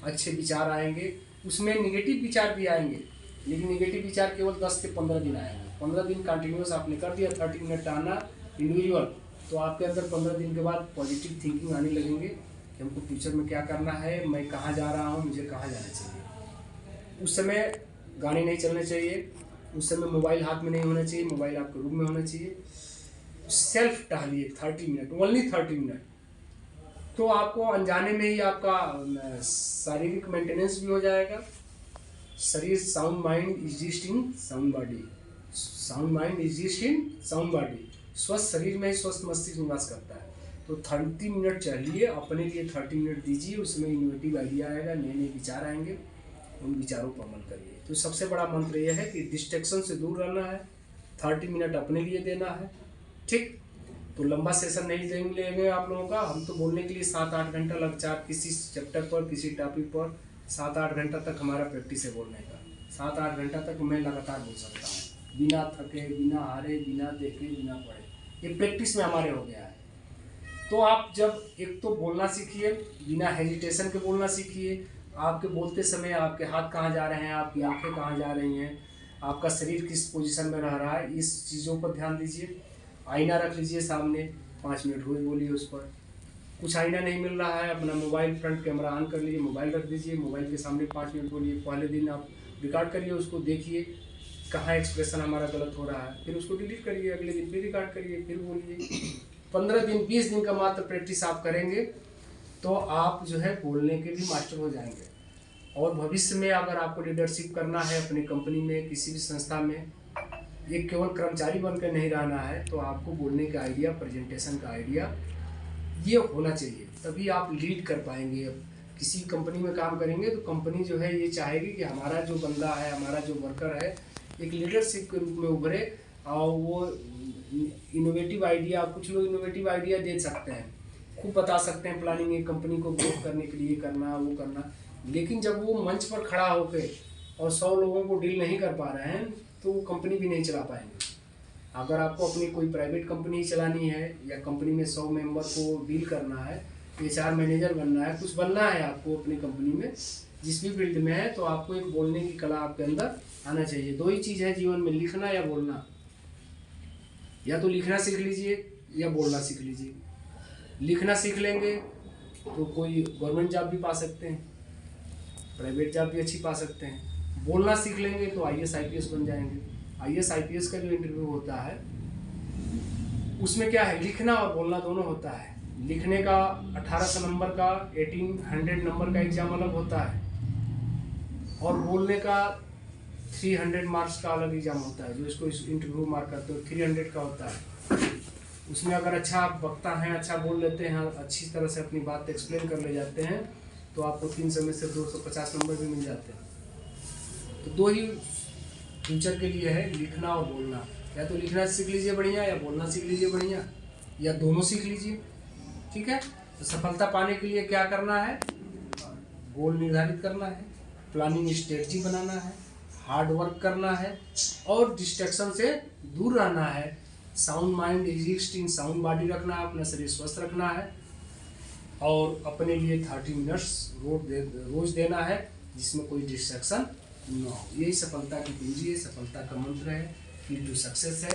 अच्छे विचार आएंगे। उसमें निगेटिव विचार भी आएंगे, लेकिन निगेटिव विचार केवल 10 से 15 दिन आएंगे। 15 दिन कंटिन्यूस आपने कर दिया, 30 मिनट आना इंडिविजुअल, तो आपके अंदर 15 दिन के बाद पॉजिटिव थिंकिंग आने लगेंगे कि हमको फ्यूचर में क्या करना है, मैं कहाँ जा रहा हूँ, मुझे कहाँ जाना चाहिए। उस समय गाने नहीं चलने चाहिए, उस समय मोबाइल हाथ में नहीं होना चाहिए, मोबाइल आपके रूम में होना चाहिए। सेल्फ टहलिए 30 मिनट, ओनली 30 मिनट। तो आपको अनजाने में ही आपका शारीरिक मेंटेनेंस भी हो जाएगा। शरीर, sound mind exist in sound body, sound mind exist in sound body. स्वस्थ शरीर में ही स्वस्थ मस्तिष्क निवास करता है। तो 30 मिनट चलिए, अपने लिए 30 मिनट दीजिए, उसमें इनोवेटिव आइडिया आएगा, नए नए विचार आएंगे, उन विचारों को अमल करिए। तो सबसे बड़ा मंत्र यह है कि डिस्ट्रैक्शन से दूर रहना है, 30 मिनट अपने लिए देना है, ठीक। तो लंबा सेशन नहीं लेंगे आप लोगों का। हम तो बोलने के लिए 7-8 घंटा किसी चैप्टर पर, किसी टॉपिक पर 7-8 घंटा तक हमारा प्रैक्टिस है बोलने का। 7-8 घंटा तक मैं लगातार बोल सकता हूँ, बिना थके, बिना हारे, बिना देखे, बिना पढ़े। ये प्रैक्टिस में हमारे हो गया है। तो आप जब एक तो बोलना सीखिए, बिना हेजिटेशन के बोलना सीखिए। आपके बोलते समय आपके हाथ कहाँ जा रहे हैं, आपकी आंखें कहाँ जा रही हैं, आपका शरीर किस पोजीशन में रह रहा है, इस चीज़ों पर ध्यान दीजिए। आईना रख लीजिए सामने, 5 मिनट रोज बोलिए उस पर। कुछ आईना नहीं मिल रहा है, अपना मोबाइल फ्रंट कैमरा ऑन कर लीजिए, मोबाइल रख दीजिए, मोबाइल के सामने 5 मिनट बोलिए। पहले दिन आप रिकॉर्ड करिए, उसको देखिए कहाँ एक्सप्रेशन हमारा गलत हो रहा है, फिर उसको डिलीट करिए, अगले दिन फिर रिकॉर्ड करिए, फिर बोलिए। 15 दिन 20 दिन का मात्र प्रैक्टिस आप करेंगे तो आप जो है बोलने के भी मास्टर हो जाएंगे। और भविष्य में अगर आपको लीडरशिप करना है अपनी कंपनी में, किसी भी संस्था में, ये केवल कर्मचारी बनकर नहीं रहना है, तो आपको बोलने का आइडिया, प्रेजेंटेशन का आइडिया ये होना चाहिए, तभी आप लीड कर पाएंगे। अब किसी कंपनी में काम करेंगे तो कंपनी जो है ये चाहेगी कि हमारा जो बंदा है, हमारा जो वर्कर है, एक लीडरशिप के रूप में उभरे और वो इनोवेटिव आइडिया, कुछ लोग इनोवेटिव आइडिया दे सकते हैं, खूब बता सकते हैं प्लानिंग एक कंपनी को ग्रोथ करने के लिए करना, वो करना, लेकिन जब वो मंच पर खड़ा होकर और 100 लोगों को डील नहीं कर पा रहे हैं तो वो कंपनी भी नहीं चला पाएंगे। अगर आपको अपनी कोई प्राइवेट कंपनी चलानी है या कंपनी में 100 मेंबर को डील करना है, HR मैनेजर बनना है, कुछ बनना है आपको अपनी कंपनी में, जिस भी फील्ड में है, तो आपको एक बोलने की कला आपके अंदर आना चाहिए। 2 ही चीज़ है जीवन में, लिखना या बोलना। या तो लिखना सीख लीजिए या बोलना सीख लीजिए। लिखना सीख लेंगे तो कोई गवर्नमेंट जॉब भी पा सकते हैं, प्राइवेट जॉब भी अच्छी पा सकते हैं। बोलना सीख लेंगे तो IAS IPS बन जाएंगे। IAS IPS का जो इंटरव्यू होता है उसमें क्या है, लिखना और बोलना दोनों होता है। लिखने का 1800 नंबर का 1800 नंबर का एग्जाम अलग होता है, और बोलने का 300 मार्क्स का अलग एग्जाम होता है, जो इसको इंटरव्यू मार्क करते हो 300 का होता है। उसमें अगर अच्छा आप वक्ता हैं, अच्छा बोल लेते हैं, अच्छी तरह से अपनी बात एक्सप्लेन कर ले जाते हैं, तो आपको 300 में से 250 नंबर भी मिल जाते हैं। तो दो ही फ्यूचर के लिए है, लिखना और बोलना। या तो लिखना सीख लीजिए बढ़िया, या बोलना सीख लीजिए बढ़िया, या दोनों सीख लीजिए, ठीक है। तो सफलता पाने के लिए क्या करना है, गोल निर्धारित करना है, प्लानिंग स्ट्रेटजी बनाना है, हार्ड वर्क करना है, और डिस्ट्रैक्शन से दूर रहना है। Sound mind exist in sound body रखना है, अपना शरीर स्वस्थ रखना है, और अपने लिए 30 मिनट्स रोज देना है, जिसमें कोई डिस्ट्रैक्शन न हो। यही सफलता की कुंजी है, सफलता का मंत्र है, की टू सक्सेस है।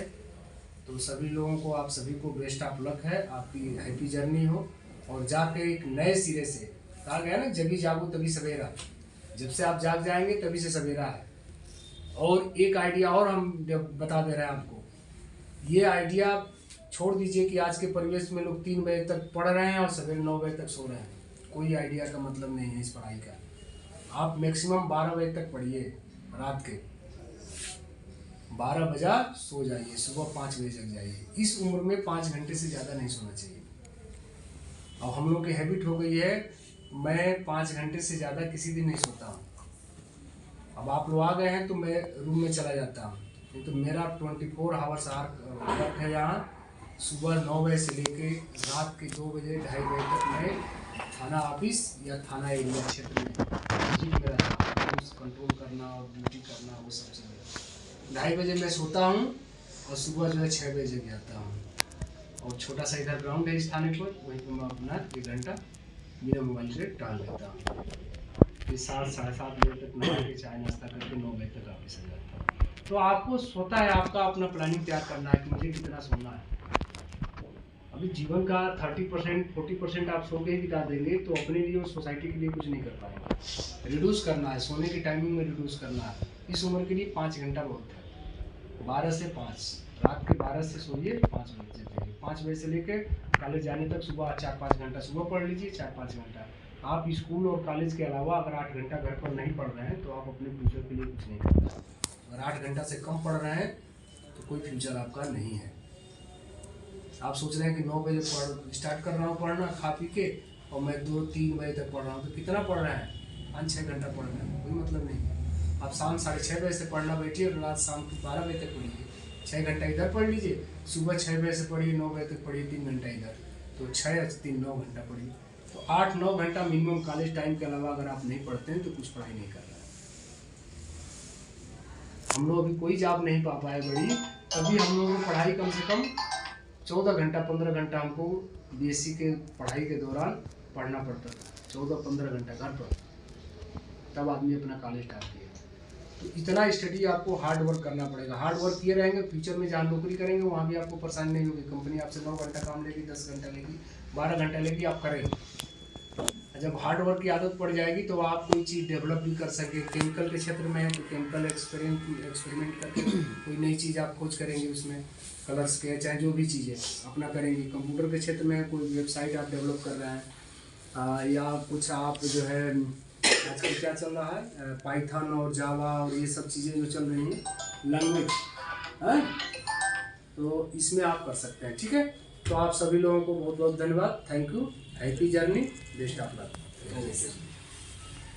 तो सभी लोगों को, आप सभी को बेस्ट ऑफ लक है, आपकी हैप्पी जर्नी हो, और जाके एक नए सिरे से, कहा गया ना जभी जागो तभी सवेरा, जब से आप जाग जाएंगे तभी से सवेरा है। और एक आइडिया और हम बता दे रहे हैं आपको, ये आइडिया छोड़ दीजिए कि आज के परिवेश में लोग 3 बजे तक पढ़ रहे हैं और सवेरे 9 बजे तक सो रहे हैं, कोई आइडिया का मतलब नहीं है इस पढ़ाई का। आप मैक्सिमम 12 बजे तक पढ़िए, रात के 12 बजा सो जाइए, सुबह 5 बजे जग जाइए। इस उम्र में 5 घंटे से ज़्यादा नहीं सोना चाहिए। अब हम लोग की हैबिट हो गई है, मैं 5 घंटे से ज़्यादा किसी दिन नहीं सोता हूँ। अब आप लोग आ गए हैं तो मैं रूम में चला जाता हूँ, नहीं तो मेरा 24 आवर्स वर्क है यहाँ। सुबह 9 बजे से लेके रात के 2 बजे 2:30 बजे तक मैं थाना ऑफिस या थाना एरिया क्षेत्र में विजिट में रहता हूँ, कंट्रोल करना और ड्यूटी करना, वो सब चीज़ें। 2:30 बजे मैं सोता हूँ और सुबह जो है 6 बजे जग जाता हूँ। और छोटा सा इधर ग्राउंड है इस थाने पर, वहीं पर मैं अपना 1 घंटा बिना मोबाइल से टाल लेता हूँ। फिर 7 साढ़े 7 बजे तक नहा के चाय नाश्ता करके 9 बजे तक ऑफिस आ जाता हूँ। तो आपको सोता है, आपका अपना प्लानिंग तैयार करना है कि मुझे कितना सोना है। अभी जीवन का 30% 40% आप सो के ही बिता देंगे तो अपने लिए और सोसाइटी के लिए कुछ नहीं कर पाएंगे। रिड्यूस करना है, सोने की टाइमिंग में रिड्यूस करना है। इस उम्र के लिए 5 घंटा बहुत है, 12 से 5, रात के 12 से सोइए, 5 बजे जाइए। 5 बजे से लेकर कॉलेज जाने तक सुबह 4-5 घंटा सुबह पढ़ लीजिए, 4-5 घंटा। आप स्कूल और कॉलेज के अलावा अगर 8 घंटा घर पर नहीं पढ़ रहे हैं तो आप अपने फ्यूचर के लिए कुछ नहीं कर रहे। अगर 8 घंटा से कम पढ़ रहे हैं तो कोई फ्यूचर आपका नहीं है। आप सोच रहे हैं कि 9 बजे स्टार्ट कर रहा हूँ पढ़ना खा पी के, और मैं 2-3 बजे तक पढ़ रहा हूँ, तो कितना पढ़ रहे हैं? 5-6 घंटा पढ़ रहे हैं, कोई मतलब नहीं। आप शाम 6:30 बजे से पढ़ना बैठिए और रात शाम को 12 बजे तक पढ़िए। 6 घंटा इधर पढ़ लीजिए, सुबह 6 बजे से पढ़िए, 9 बजे तक पढ़िए, 3 घंटा इधर, तो 6 या 3 9 घंटा पढ़िए। तो 8-9 घंटा मिनिमम कॉलेज टाइम के अलावा अगर आप नहीं पढ़ते हैं तो कुछ पढ़ाई नहीं कर रहे हैं। हम लोग अभी कोई जॉब नहीं पा पाए बड़ी, तभी हम लोगों को पढ़ाई कम से कम 14 घंटा 15 घंटा हमको बीएससी के पढ़ाई के दौरान पढ़ना पड़ता था। 14-15 घंटा घर पर, तब आदमी अपना कॉलेज स्टार्ट किया। तो इतना स्टडी आपको हार्ड वर्क करना पड़ेगा। हार्ड वर्क किए रहेंगे, फ्यूचर में जहाँ नौकरी करेंगे वहाँ भी आपको परेशानी नहीं होगी। कंपनी आपसे 9 घंटा काम लेगी, 10 घंटा लेगी, 12 घंटा लेगी, आप करेंगे। जब हार्ड वर्क की आदत पड़ जाएगी तो आप कोई चीज़ डेवलप भी कर सकेंगे। केमिकल के क्षेत्र में है तो केमिकल एक्सपेरिमेंट करके कोई नई चीज़ आप खोज करेंगे, उसमें कलर्स के चाहे जो भी चीज़ है अपना करेंगे। कंप्यूटर के क्षेत्र में कोई वेबसाइट आप डेवलप कर रहे हैं, या कुछ आप जो है आजकल क्या चल रहा है, पाइथन और जावा और ये सब चीज़ें जो चल रही हैं लैंग्वेज है, तो इसमें आप कर सकते हैं। ठीक है, तो आप सभी लोगों को बहुत बहुत धन्यवाद, thank you, happy journey, best of luck.